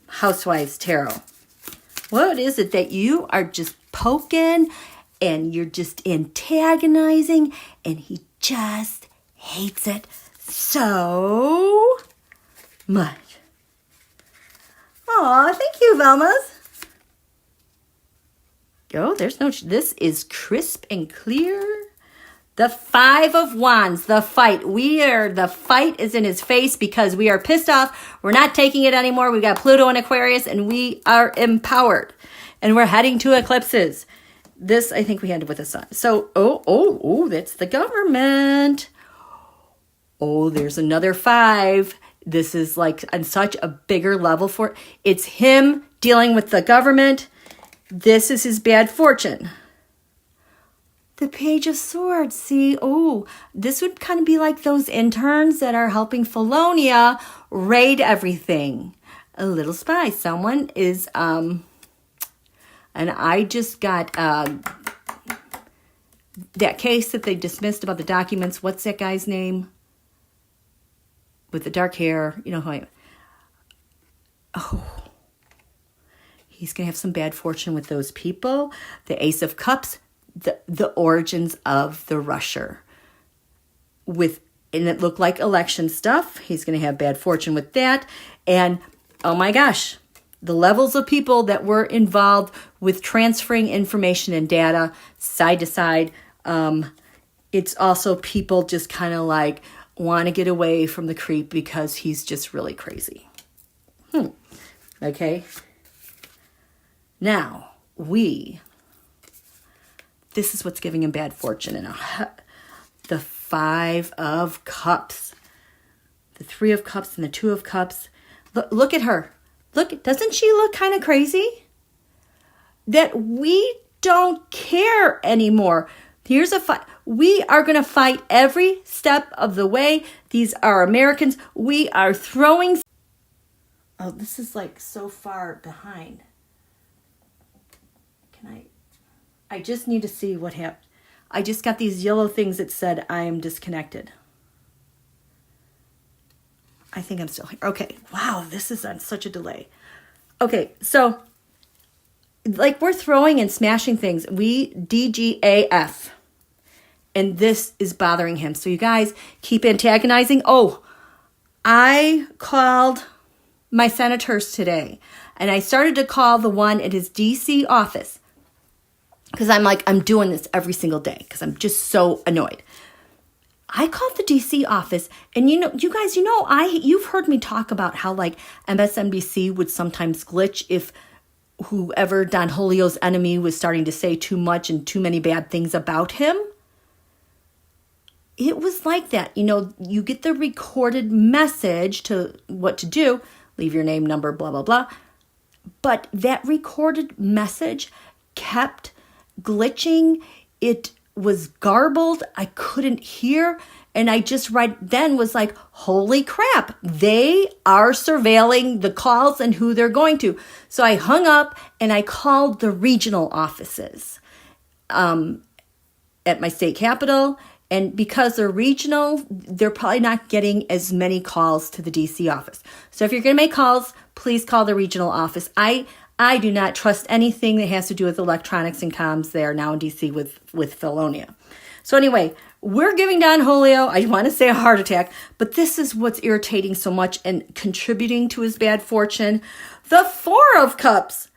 Housewives Tarot. What is it that you are just poking and you're just antagonizing and he just hates it so much? Aw, thank you, Velma's. Oh, there's no, this is crisp and clear. The Five of Wands, the fight. The fight is in his face because we are pissed off. We're not taking it anymore. We got Pluto and Aquarius and we are empowered. And we're heading to eclipses. This, I think we ended with the sun. So, that's the government. Oh, there's another 5. This is like on such a bigger level for, it's him dealing with the government. This is his bad fortune. The Page of Swords, see, this would kind of be like those interns that are helping FELONIA raid everything. A little spy. Someone is, and I just got that case that they dismissed about the documents. What's that guy's name? With the dark hair. You know who I am. Oh. He's going to have some bad fortune with those people. The Ace of Cups. The origins of the rusher and it looked like election stuff. He's going to have bad fortune with that. And oh my gosh, the levels of people that were involved with transferring information and data side to side. It's also people just kind of like want to get away from the creep because he's just really crazy. Okay. Now this is what's giving him bad fortune. And the 5 of Cups, the 3 of Cups, and the 2 of Cups. Look at her. Look, doesn't she look kind of crazy? That we don't care anymore. Here's a fight. We are going to fight every step of the way. These are Americans. We are throwing. Oh, this is like so far behind. I just need to see what happened. I just got these yellow things that said I am disconnected. I think I'm still here. Okay. Wow, this is on such a delay. Okay, so like we're throwing and smashing things. We DGAF. And this is bothering him. So you guys keep antagonizing. Oh, I called my senators today. And I started to call the one at his DC office. Because I'm doing this every single day because I'm just so annoyed. I called the DC office and you guys, you've heard me talk about how like MSNBC would sometimes glitch if whoever Don Julio's enemy was starting to say too much and too many bad things about him. It was like that. You get the recorded message to what to do, leave your name, number, blah, blah, blah. But that recorded message kept glitching. It was garbled. I couldn't hear. And I just right then was like, holy crap, they are surveilling the calls and who they're going to. So I hung up and I called the regional offices at my state capital. And because they're regional, they're probably not getting as many calls to the DC office. So if you're going to make calls, please call the regional office. I do not trust anything that has to do with electronics and comms there now in DC with FELONIA. So anyway, we're giving Don Julio, I want to say a heart attack, but this is what's irritating so much and contributing to his bad fortune. The 4 of Cups.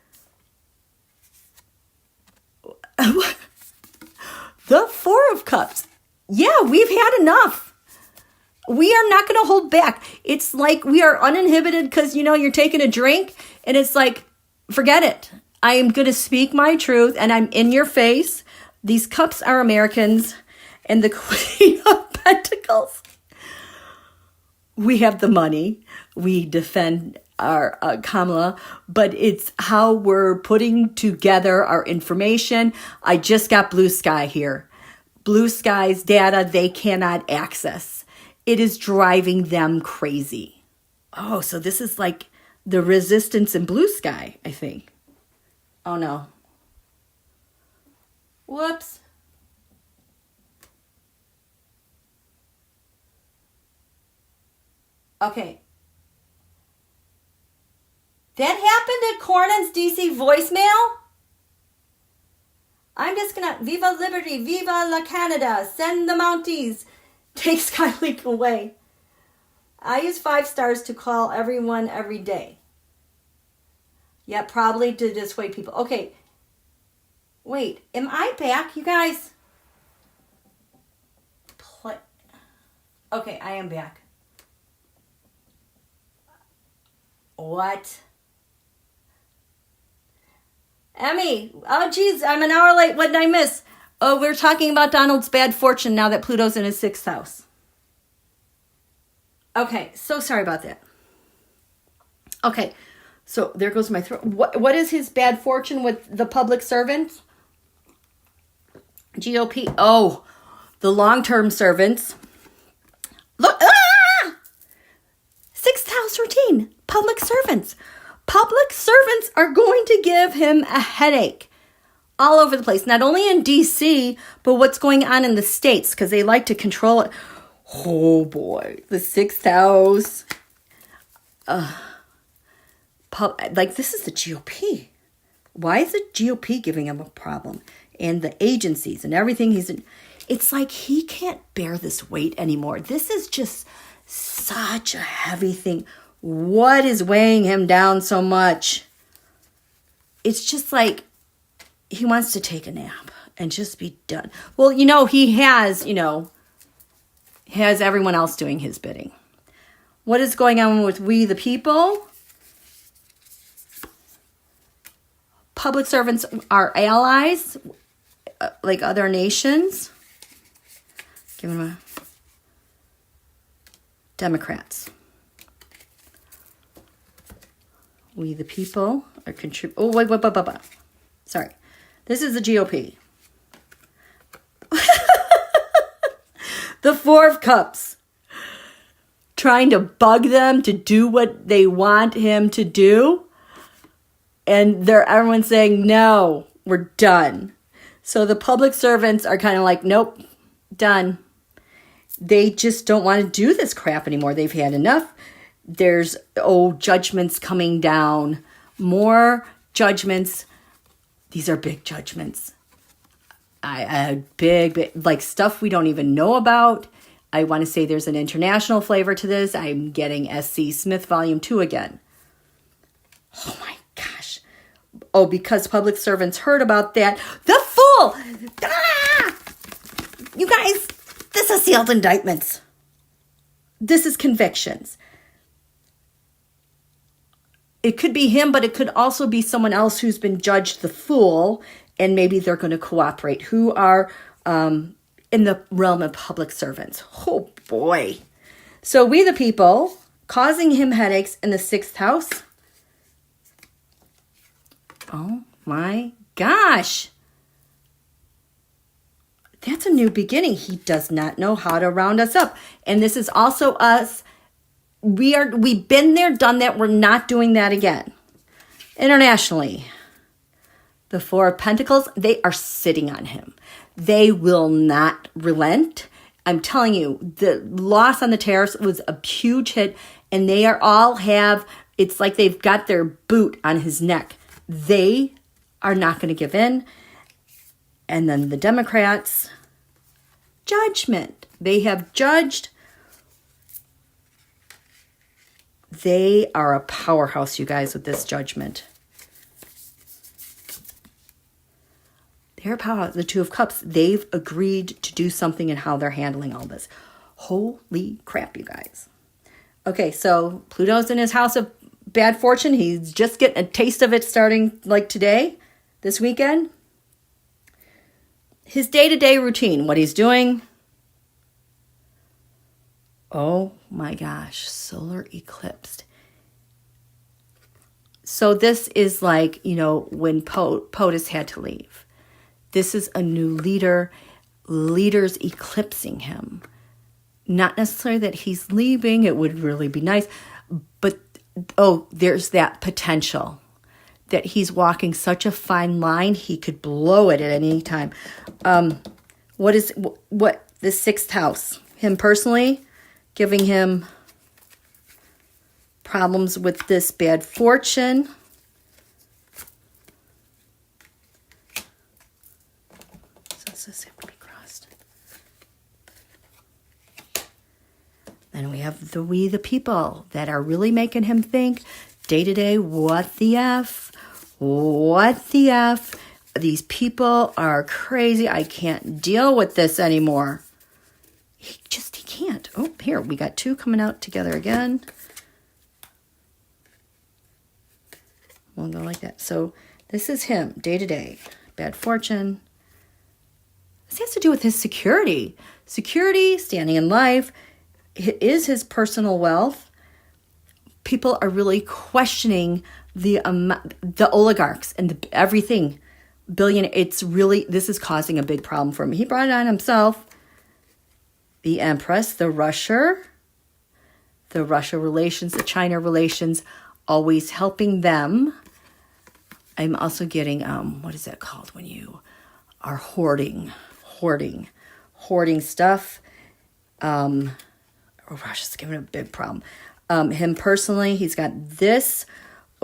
The 4 of Cups. Yeah, we've had enough. We are not going to hold back. It's like we are uninhibited because, you're taking a drink and it's like, forget it. I am going to speak my truth and I'm in your face. These cups are Americans and the Queen of Pentacles. We have the money. We defend our Kamala, but it's how we're putting together our information. I just got Blue Sky here. Blue Sky's data they cannot access. It is driving them crazy. Oh, so this is like the resistance in Blue Sky, I think. Oh, no. Whoops. Okay. That happened at Cornyn's DC voicemail? I'm just gonna, Viva Liberty, Viva la Canada, send the Mounties. Take Skyleak away. I use 5 stars to call everyone every day. Yeah, probably to dissuade people. Okay. Wait, am I back, you guys? Okay, I am back. What? Emmy, oh geez, I'm an hour late. What did I miss? Oh, we're talking about Donald's bad fortune now that Pluto's in his 6th house. Okay, so sorry about that. Okay, so there goes my throat. What is his bad fortune with the public servants? GOP. Oh, the long-term servants. Look, 6th house routine. Public servants. Public servants are going to give him a headache all over the place. Not only in DC, but what's going on in the States, because they like to control it. Oh boy, the 6th house. Like this is the GOP. Why is the GOP giving him a problem? And the agencies and everything he's in. It's like he can't bear this weight anymore. This is just such a heavy thing. What is weighing him down so much? It's just like he wants to take a nap and just be done. Well, he has everyone else doing his bidding. What is going on with we the people? Public servants are allies, like other nations. Give them a Democrats. We the people are contribute. Oh, wait. Sorry. This is the GOP. The 4 of Cups. Trying to bug them to do what they want him to do. And everyone's saying, no, we're done. So the public servants are kind of like, nope, done. They just don't want to do this crap anymore. They've had enough. There's, judgments coming down. More judgments. These are big judgments. Big, like stuff we don't even know about. I want to say there's an international flavor to this. I'm getting S.C. Smith Volume 2 again. Oh my gosh. Oh, because public servants heard about that. The Fool! Ah! You guys, this is sealed indictments. This is convictions. It could be him, but it could also be someone else who's been judged the fool, and maybe they're going to cooperate, who are in the realm of public servants. Oh, boy. So we the people, causing him headaches in the 6th house. Oh, my gosh. That's a new beginning. He does not know how to round us up. And this is also us. We've been there, done that. We're not doing that again. Internationally, the 4 of Pentacles, they are sitting on him. They will not relent. I'm telling you, the loss on the tariffs was a huge hit, and they it's like they've got their boot on his neck. They are not going to give in. And then the Democrats, judgment. They have judged. They are a powerhouse, you guys, with this judgment. They're a powerhouse. The 2 of Cups, they've agreed to do something in how they're handling all this. Holy crap, you guys. Okay, so Pluto's in his house of bad fortune. He's just getting a taste of it starting like today, this weekend. His day-to-day routine, what he's doing. Oh my gosh, solar eclipse. So this is like, you know, when POTUS had to leave. This is a new leader. Leaders eclipsing him. Not necessarily that he's leaving. It would really be nice. But, oh, there's that potential that he's walking such a fine line, he could blow it at any time. What the sixth house? Him personally, giving him problems with this bad fortune. So this has to be crossed. Then we have the people that are really making him think day to day, what the F? What the F? These people are crazy. I can't deal with this anymore. He can't. Oh, here, we got two coming out together again. We'll go like that. So this is him, day to day. Bad fortune. This has to do with his security. Security, standing in life. It is his personal wealth. People are really questioning the oligarchs and everything. This is causing a big problem for him. He brought it on himself. The Empress, the Russia relations, the China relations, always helping them. I'm also getting, what is that called when you are hoarding stuff. Russia's giving him a big problem. Him personally, he's got this,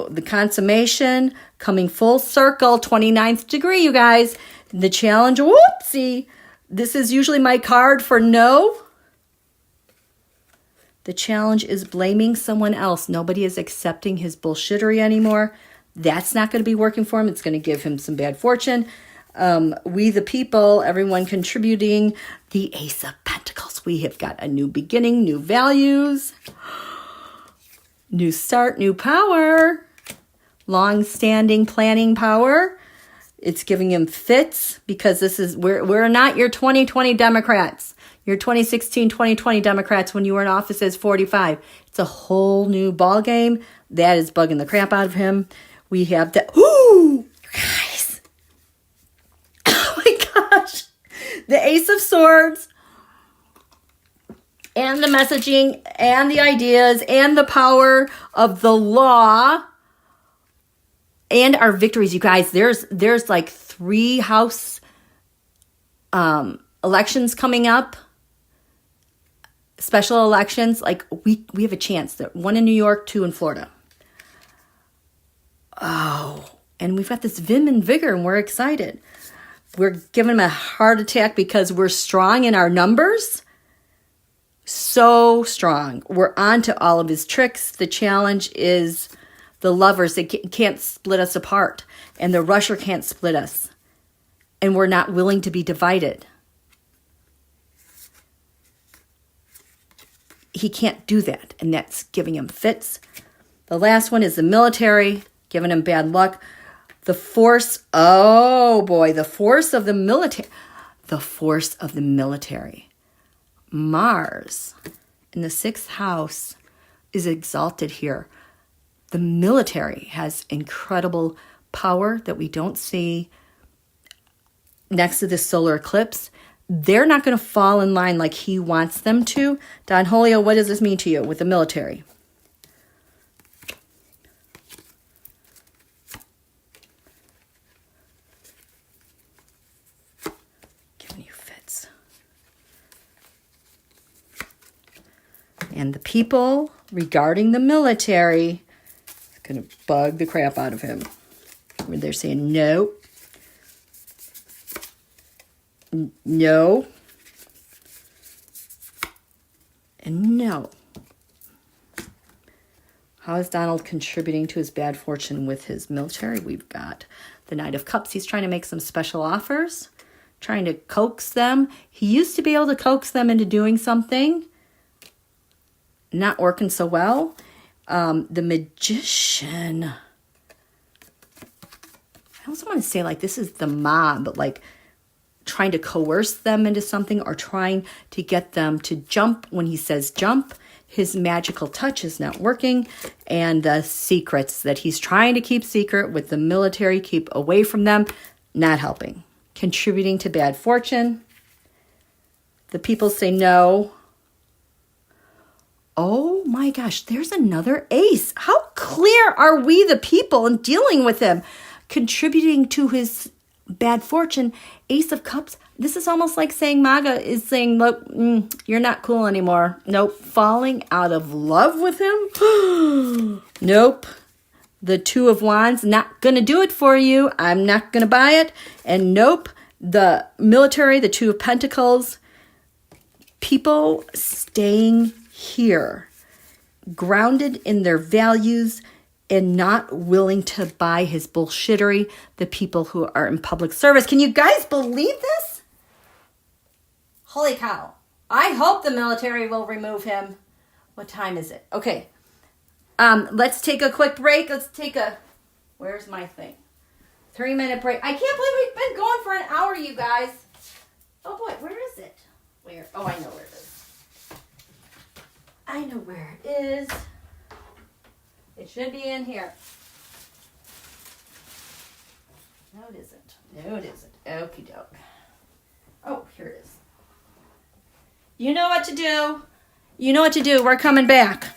the consummation, coming full circle, 29th degree, you guys. The challenge, whoopsie. This is usually my card for no. The challenge is blaming someone else. Nobody is accepting his bullshittery anymore. That's not going to be working for him. It's going to give him some bad fortune. We the people, everyone contributing. The Ace of Pentacles. We have got a new beginning, new values, new start, new power, long-standing planning power. It's giving him fits because we're not your 2020 Democrats. Your 2016, 2020 Democrats when you were in office as 45. It's a whole new ball game. That is bugging the crap out of him. We have guys. Oh my gosh. The Ace of Swords and the messaging and the ideas and the power of the law and our victories, you guys. There's like 3 house elections coming up. Special elections, like we have a chance. That 1 in New York, 2 in Florida. Oh, and we've got this vim and vigor, and we're excited. We're giving him a heart attack because we're strong in our numbers. So strong. We're on to all of his tricks. The challenge is the lovers. They can't split us apart, and the Russia can't split us, and we're not willing to be divided. He can't do that, and that's giving him fits. The last one is the military, giving him bad luck. The force, oh boy, the force of the military. The force of the military. Mars in the 6th house is exalted here. The military has incredible power that we don't see next to this solar eclipse. They're not going to fall in line like he wants them to. Don Julio, what does this mean to you with the military? Giving you fits. And the people regarding the military is going to bug the crap out of him. Where they're saying no. No. And no. How is Donald contributing to his bad fortune with his military? We've got the Knight of Cups. He's trying to make some special offers, trying to coax them. He used to be able to coax them into doing something. not working so well. The Magician. I also want to say like this is the mob, but like trying to coerce them into something or trying to get them to jump when he says jump. His magical touch is not working. And the secrets that he's trying to keep secret with the military, keep away from them, not helping. Contributing to bad fortune. The people say no. Oh my gosh, there's another ace. How clear are we, the people, in dealing with him? Contributing to his bad fortune, Ace of Cups. This is almost like saying MAGA is saying, look, you're not cool anymore. Nope. Falling out of love with him? Nope. The Two of Wands, not going to do it for you. I'm not going to buy it. And nope. The military, the Two of Pentacles. People staying here, grounded in their values and not willing to buy his bullshittery, the people who are in public service. Can you guys believe this? Holy cow. I hope the military will remove him. What time is it? Okay. Let's take a quick break. Where's my thing? 3-minute break. I can't believe we've been going for an hour, you guys. Oh boy, where is it? Where? Oh, I know where it is. I know where it is. It should be in here. No, it isn't. No, it isn't. Okie doke. Oh, here it is. You know what to do. You know what to do. We're coming back.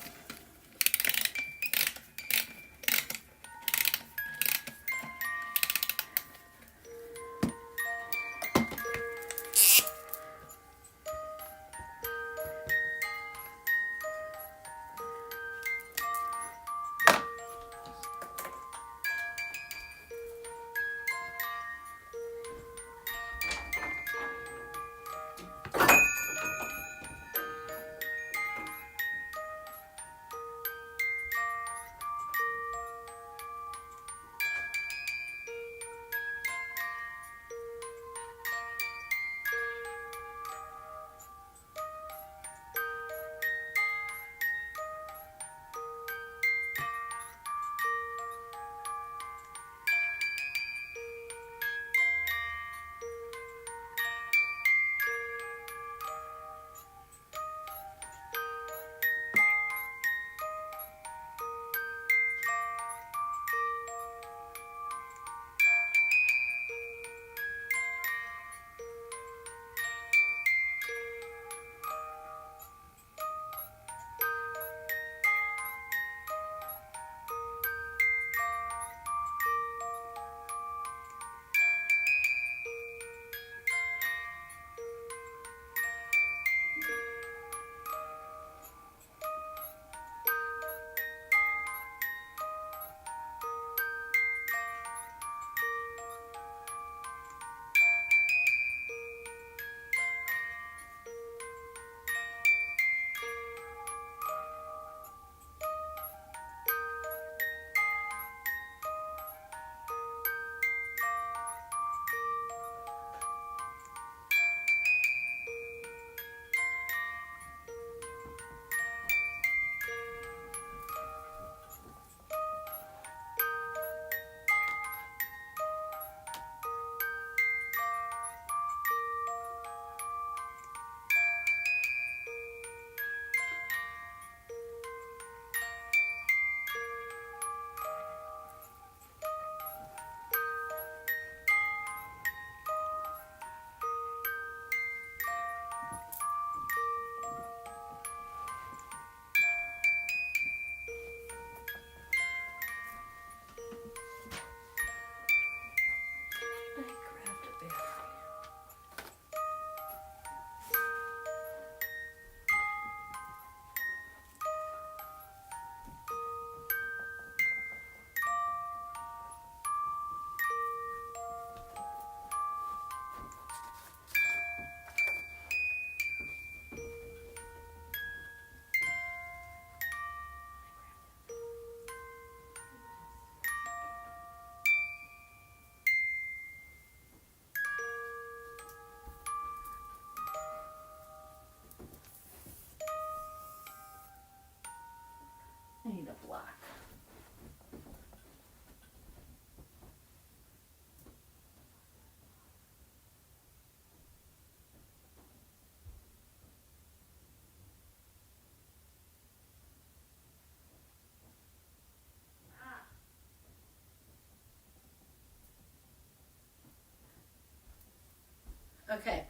Okay.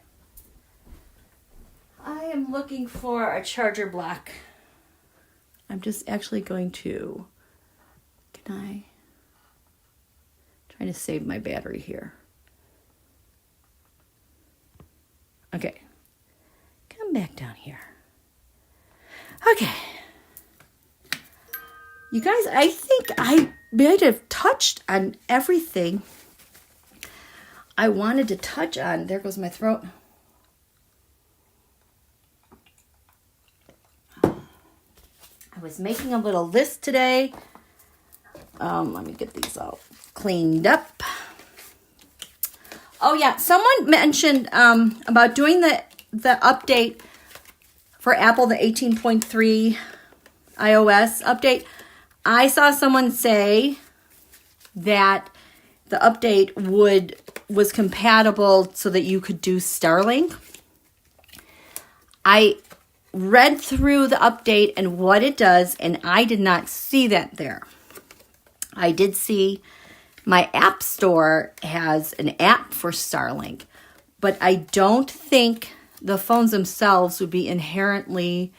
I am looking for a charger block. I'm just actually going to, trying to save my battery here. Okay. Come back down here. Okay. You guys, I think I might have touched on everything I wanted to touch on. There goes my throat. I was making a little list today. Let me get these all cleaned up. Oh yeah, someone mentioned about doing the update for Apple, the 18.3 iOS update. I saw someone say that the update was compatible so that you could do Starlink. I read through the update and what it does, and I did not see that there. I did see my app store has an app for Starlink, but I don't think the phones themselves would be inherently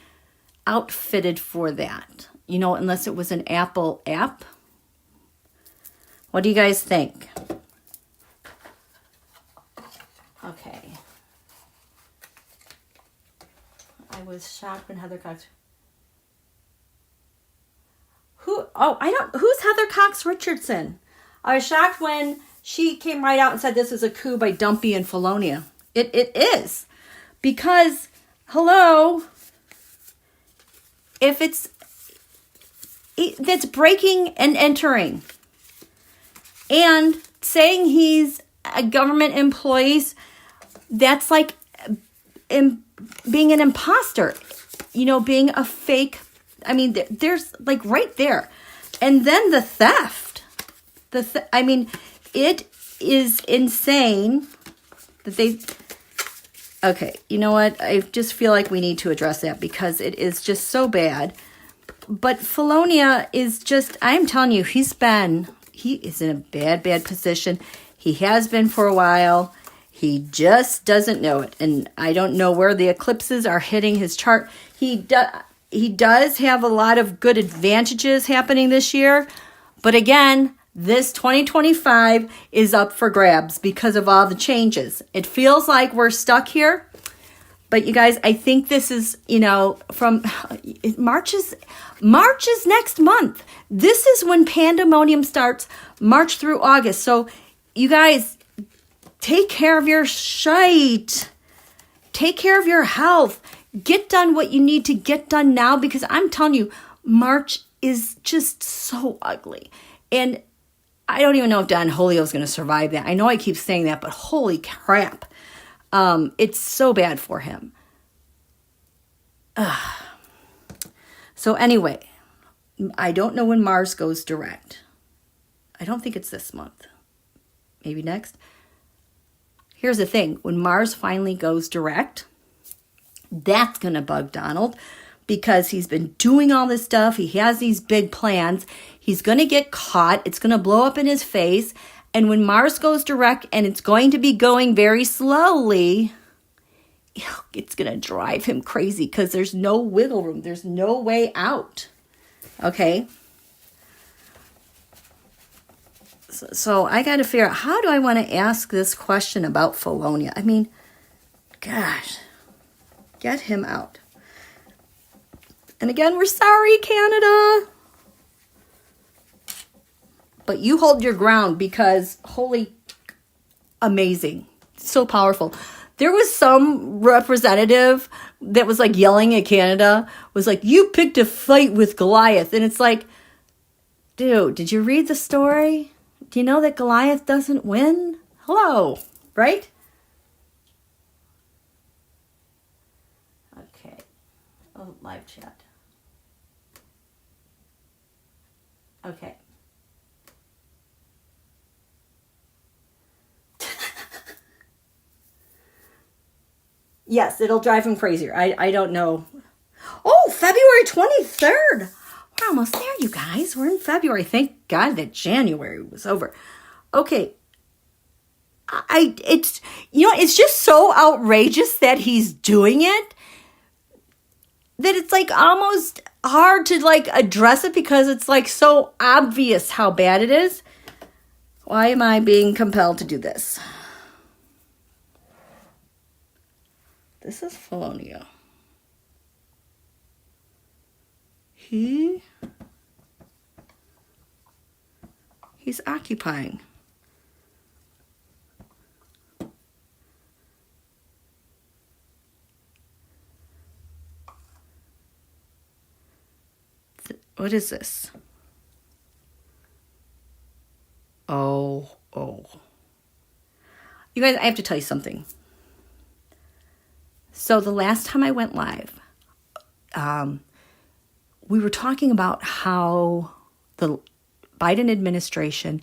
outfitted for that, you know, unless it was an Apple app. What do you guys think? Okay. I was shocked when Heather Cox. Who's Heather Cox Richardson? I was shocked when she came right out and said this is a coup by Dumpy and FELONIA. It is. Because, hello, if that's breaking and entering and saying he's a government employee, that's like being an imposter, you know, being a fake. I mean, there's like right there. And then the theft. I mean, it is insane that they... Okay, you know what? I just feel like we need to address that because it is just so bad. But FELONIA is just, I'm telling you, he is in a bad position. He has been for a while. He just doesn't know it. And I don't know where the eclipses are hitting his chart. He does have a lot of good advantages happening this year. But again, this 2025 is up for grabs because of all the changes. It feels like we're stuck here. But you guys, I think this is, you know, from March is next month. This is when pandemonium starts, March through August. So you guys, take care of your shite. Take care of your health. Get done what you need to get done now because I'm telling you, March is just so ugly. And I don't even know if Don Julio is going to survive that. I know I keep saying that, but holy crap. It's so bad for him. So anyway, I don't know when Mars goes direct. I don't think it's this month. Maybe next. Here's the thing. When Mars finally goes direct, that's going to bug Donald because he's been doing all this stuff. He has these big plans. He's going to get caught. It's going to blow up in his face. And when Mars goes direct, and it's going to be going very slowly, it's going to drive him crazy because there's no wiggle room. There's no way out. Okay? So I got to figure out, how do I want to ask this question about FELONIA? I mean, gosh, get him out. And again, we're sorry, Canada. But you hold your ground because, holy, amazing. So powerful. There was some representative that was like yelling at Canada, was like, you picked a fight with Goliath. And it's like, dude, did you read the story? Do you know that Goliath doesn't win? Hello, right? Okay. Oh, live chat. Okay. Yes, it'll drive him crazier. I don't know. Oh, February 23rd. We're almost there, you guys. We're in February. Thank God that January was over. Okay. it's, it's just so outrageous that he's doing it that it's like almost hard to like address it because it's like so obvious how bad it is. Why am I being compelled to do this? This is FELONIA. He's occupying. What is this? Oh. You guys, I have to tell you something. So the last time I went live, we were talking about how the Biden administration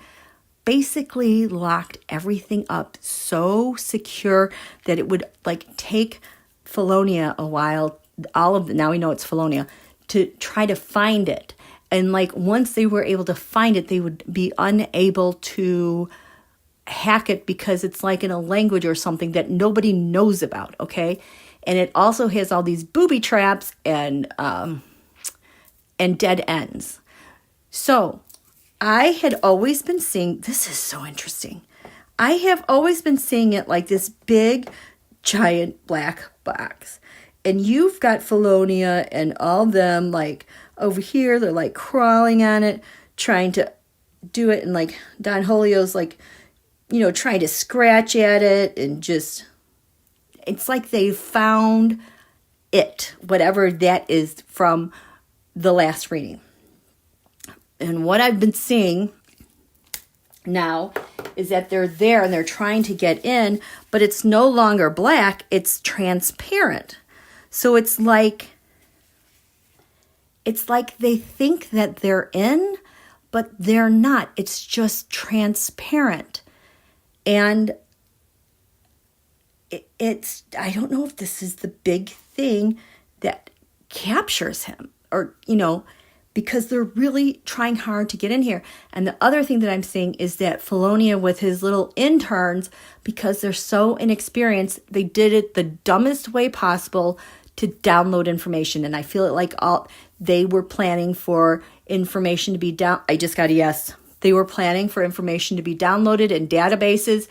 basically locked everything up so secure that it would like take FELONIA a while, now we know it's FELONIA, to try to find it. And like once they were able to find it, they would be unable to hack it because it's like in a language or something that nobody knows about, okay? And it also has all these booby traps and dead ends. So I had always been seeing, this is so interesting. I have always been seeing it like this big, giant black box. And you've got FELONIA and all them like over here, they're like crawling on it, trying to do it. And like Don Julio's like, trying to scratch at it and just, it's like they found it, whatever that is from the last reading. And what I've been seeing now is that they're there and they're trying to get in, but it's no longer black, it's transparent. So it's like they think that they're in, but they're not. It's just transparent. And it's, I don't know if this is the big thing that captures him or, because they're really trying hard to get in here. And the other thing that I'm seeing is that FELONIA with his little interns, because they're so inexperienced, they did it the dumbest way possible to download information. And I feel it like they were planning for information to be I just got a yes. They were planning for information to be downloaded in databases.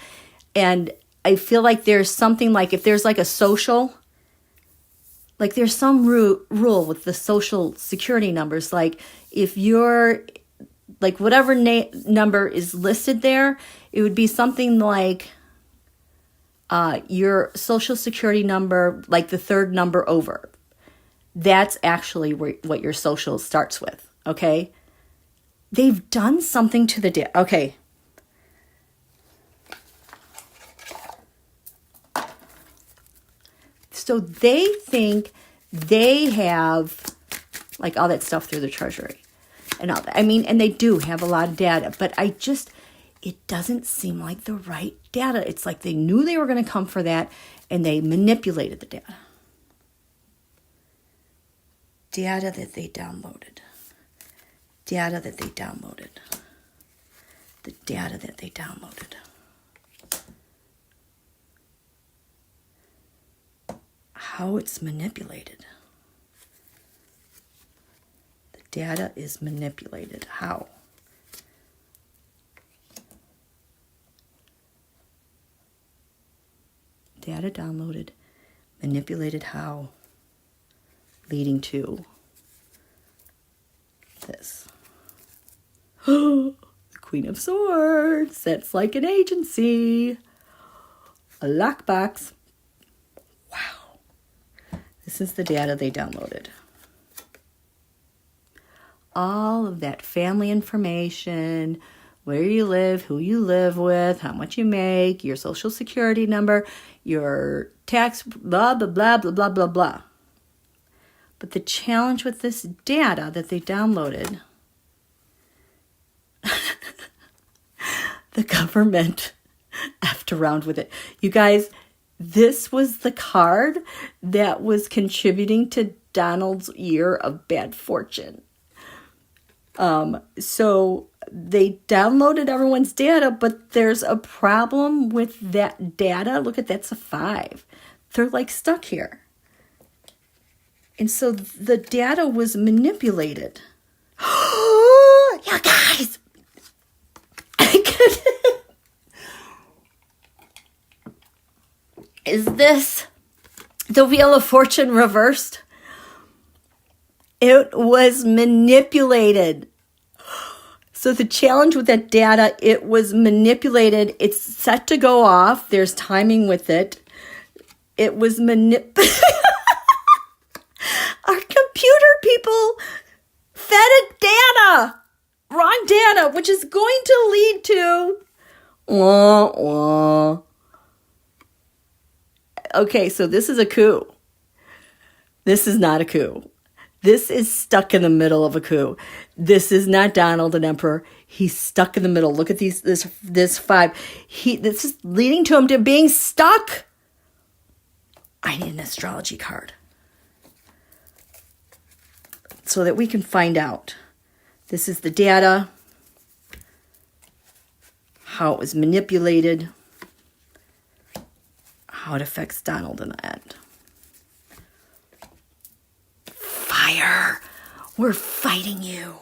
And I feel like there's something like if there's like a social, like there's some rule with the social security numbers. Like if you're like whatever number is listed there, it would be something like your social security number, like the third number over. That's actually what your social starts with. Okay. They've done something to the data. Okay. So they think they have like all that stuff through the Treasury and all that. I mean, and they do have a lot of data, but it doesn't seem like the right data. It's like they knew they were going to come for that and they manipulated the data. Data that they downloaded. Data that they downloaded. The data that they downloaded. How it's manipulated. The data is manipulated. How? Data downloaded, manipulated how? Leading to this. The Queen of Swords. That's like an agency. A lockbox. Wow. This is the data they downloaded. All of that family information, where you live, who you live with, how much you make, your social security number, your tax, blah, blah, blah, blah, blah, blah, blah. But the challenge with this data that they downloaded, the government effed around with it. You guys, this was the card that was contributing to Donald's year of bad fortune. So they downloaded everyone's data, but there's a problem with that data. Look at that's a 5. They're like stuck here. And so the data was manipulated. You guys! Is this the Wheel of Fortune reversed? It was manipulated. So the challenge with that data, it was manipulated. It's set to go off. There's timing with it. It was manipulated. Our computer people fed it data. Wrong data, which is going to lead to... Wah, wah. Okay, so this is a coup. This is not a coup. This is stuck in the middle of a coup. This is not Donald, an emperor. He's stuck in the middle. Look at this 5. This is leading to him to being stuck. I need an astrology card so that we can find out. This is the data, how it was manipulated, how it affects Donald in the end. Fire. We're fighting you.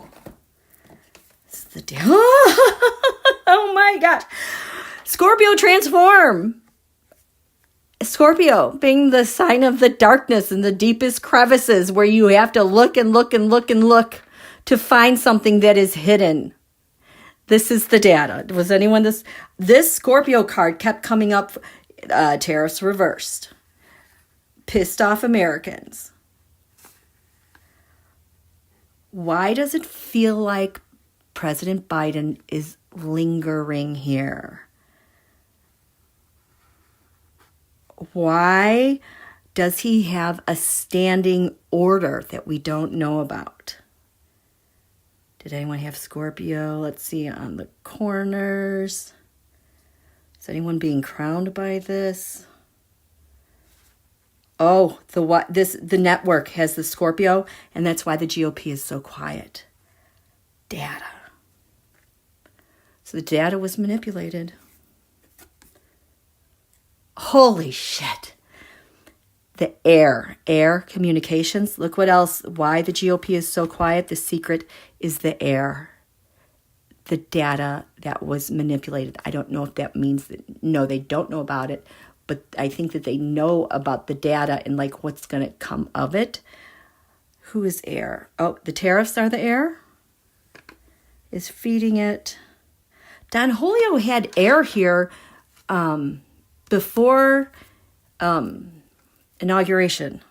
This is the data. Oh my gosh. Scorpio transform. Scorpio being the sign of the darkness and the deepest crevices where you have to look and look and look and look to find something that is hidden. This is the data. Was anyone this Scorpio card kept coming up, tariffs reversed. Pissed off Americans. Why does it feel like President Biden is lingering here? Why does he have a standing order that we don't know about? Did anyone have Scorpio? Let's see on the corners. Is anyone being crowned by this? Oh, the network has the Scorpio, and that's why the GOP is so quiet. Data. So the data was manipulated. Holy shit. The air communications. Look what else, why the GOP is so quiet. The secret is the air. The data that was manipulated. I don't know if that means that, no, they don't know about it, but I think that they know about the data and like what's going to come of it. Who is air? Oh, the tariffs are the air? Is feeding it. Don Julio had air here before inauguration.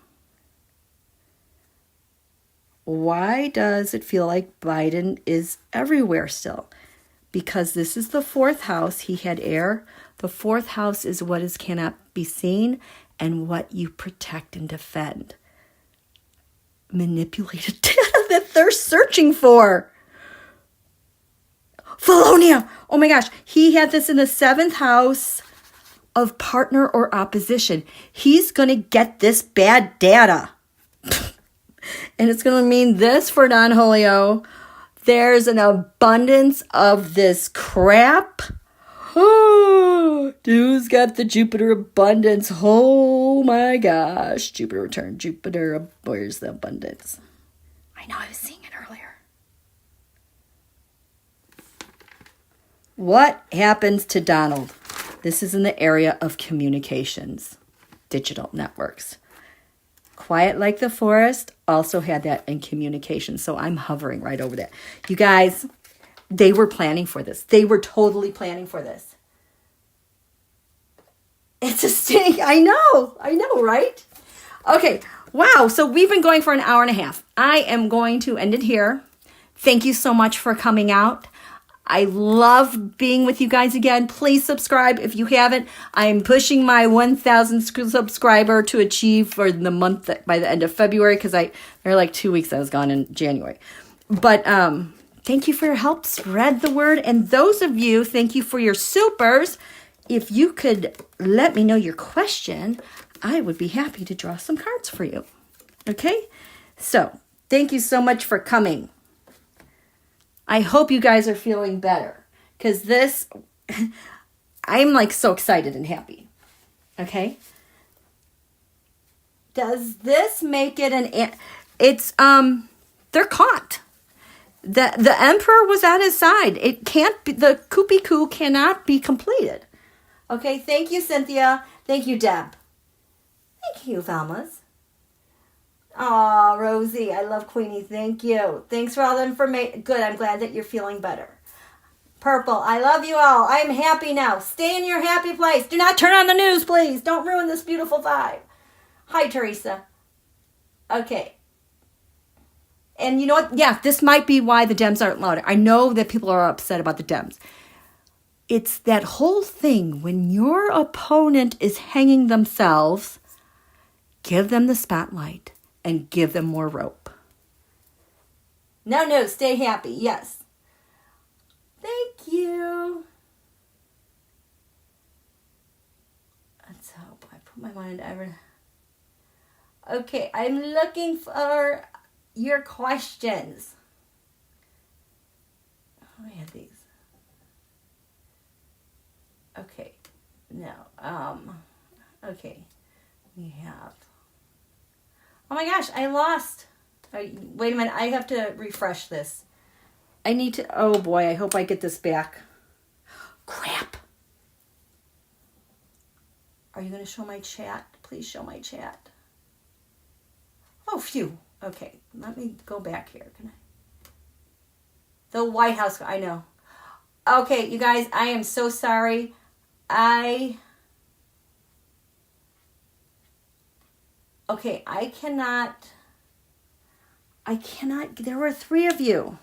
Why does it feel like Biden is everywhere still? Because this is the 4th house. He had air. The 4th house is what is cannot be seen and what you protect and defend. Manipulated data that they're searching for. FELONIA. Oh my gosh. He had this in the 7th house of partner or opposition. He's going to get this bad data. And it's going to mean this for Don Julio. There's an abundance of this crap. Who's got the Jupiter abundance? Oh my gosh. Jupiter return. Jupiter, where's the abundance? I know I was seeing it earlier. What happens to Donald? This is in the area of communications, digital networks. Quiet like the forest also had that in communication. So I'm hovering right over that. You guys, they were planning for this. They were totally planning for this. It's a stink. I know, right? Okay, wow. So we've been going for an hour and a half. I am going to end it here. Thank you so much for coming out. I love being with you guys again. Please subscribe if you haven't. I'm pushing my 1,000 subscriber to achieve for the month by the end of February because there are like 2 weeks I was gone in January. But thank you for your help. Spread the word. And those of you, thank you for your supers. If you could let me know your question, I would be happy to draw some cards for you. Okay? So, thank you so much for coming. I hope you guys are feeling better, because this, I'm like so excited and happy. Okay. Does this make it it's, they're caught. The emperor was at his side. It can't be, the Koopy Koo cannot be completed. Okay. Thank you, Cynthia. Thank you, Deb. Thank you, Velma's. Aw, Rosie, I love Queenie. Thank you. Thanks for all the information. Good, I'm glad that you're feeling better. Purple, I love you all. I'm happy now. Stay in your happy place. Do not turn on the news, please. Don't ruin this beautiful vibe. Hi, Teresa. Okay. And you know what? Yeah, this might be why the Dems aren't louder. I know that people are upset about the Dems. It's that whole thing when your opponent is hanging themselves, give them the spotlight. And give them more rope. No, stay happy. Yes. Thank you. Let's hope I put my mind over. Okay, I'm looking for your questions. Oh, I had these. Okay. No. Okay. We have. Oh my gosh, I lost. Wait a minute, I have to refresh this. I need to, oh boy, I hope I get this back. Crap. Are you going to show my chat? Please show my chat. Oh, phew. Okay, let me go back here. Can I? The White House, I know. Okay, you guys, I am so sorry. Okay, I cannot, there were 3 of you.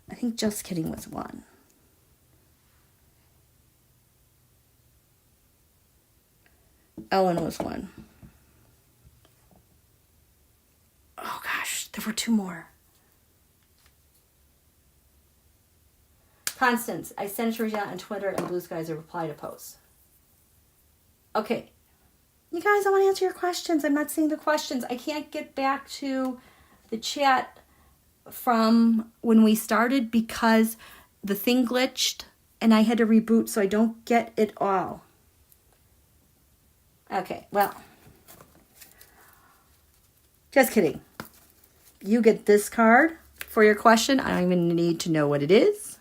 I think Just Kidding was one. Ellen was one. Oh gosh, there were 2 more. Constance, I sent Regina on Twitter and Blue Skies a reply to post. Okay. You guys, I want to answer your questions. I'm not seeing the questions. I can't get back to the chat from when we started because the thing glitched and I had to reboot, so I don't get it all. Okay, well, just kidding. You get this card for your question. I don't even need to know what it is.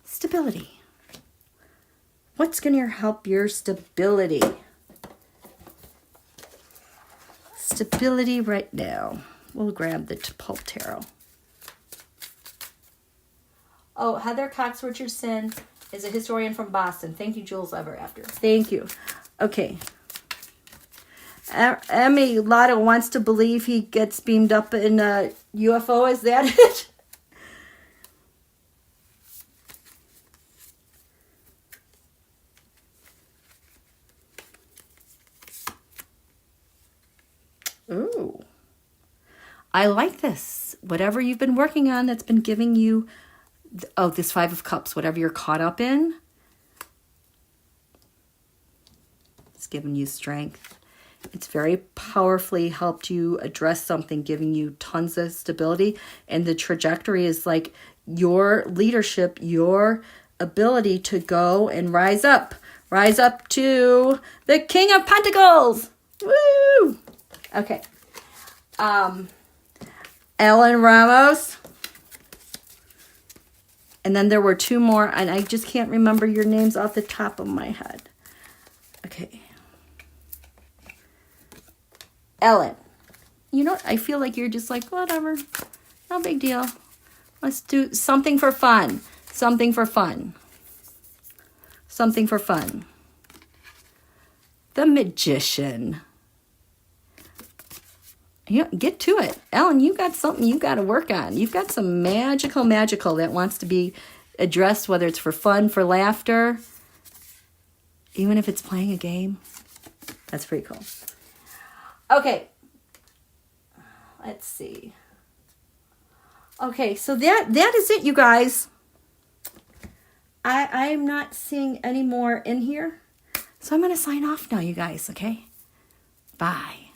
Stability. What's going to help your stability? Stability right now. We'll grab the Pulp Tarot. Oh, Heather Cox Richardson is a historian from Boston. Thank you, Jules Ever After. Thank you. Okay. Emmy Lotto wants to believe he gets beamed up in a UFO. Is that it? Ooh, I like this. Whatever you've been working on that's been giving you, this 5 of Cups, whatever you're caught up in, it's giving you strength. It's very powerfully helped you address something, giving you tons of stability. And the trajectory is like your leadership, your ability to go and rise up to the King of Pentacles. Woo! Okay. Ellen Ramos. And then there were 2 more, and I just can't remember your names off the top of my head. Okay. Ellen. You know what? I feel like you're just like, whatever. No big deal. Let's do something for fun. Something for fun. Something for fun. The Magician. Yeah, get to it. Ellen, you got something you got to work on. You've got some magical that wants to be addressed, whether it's for fun, for laughter, even if it's playing a game. That's pretty cool. Okay. Let's see. Okay, so that is it, you guys. I'm not seeing any more in here. So I'm going to sign off now, you guys, okay? Bye.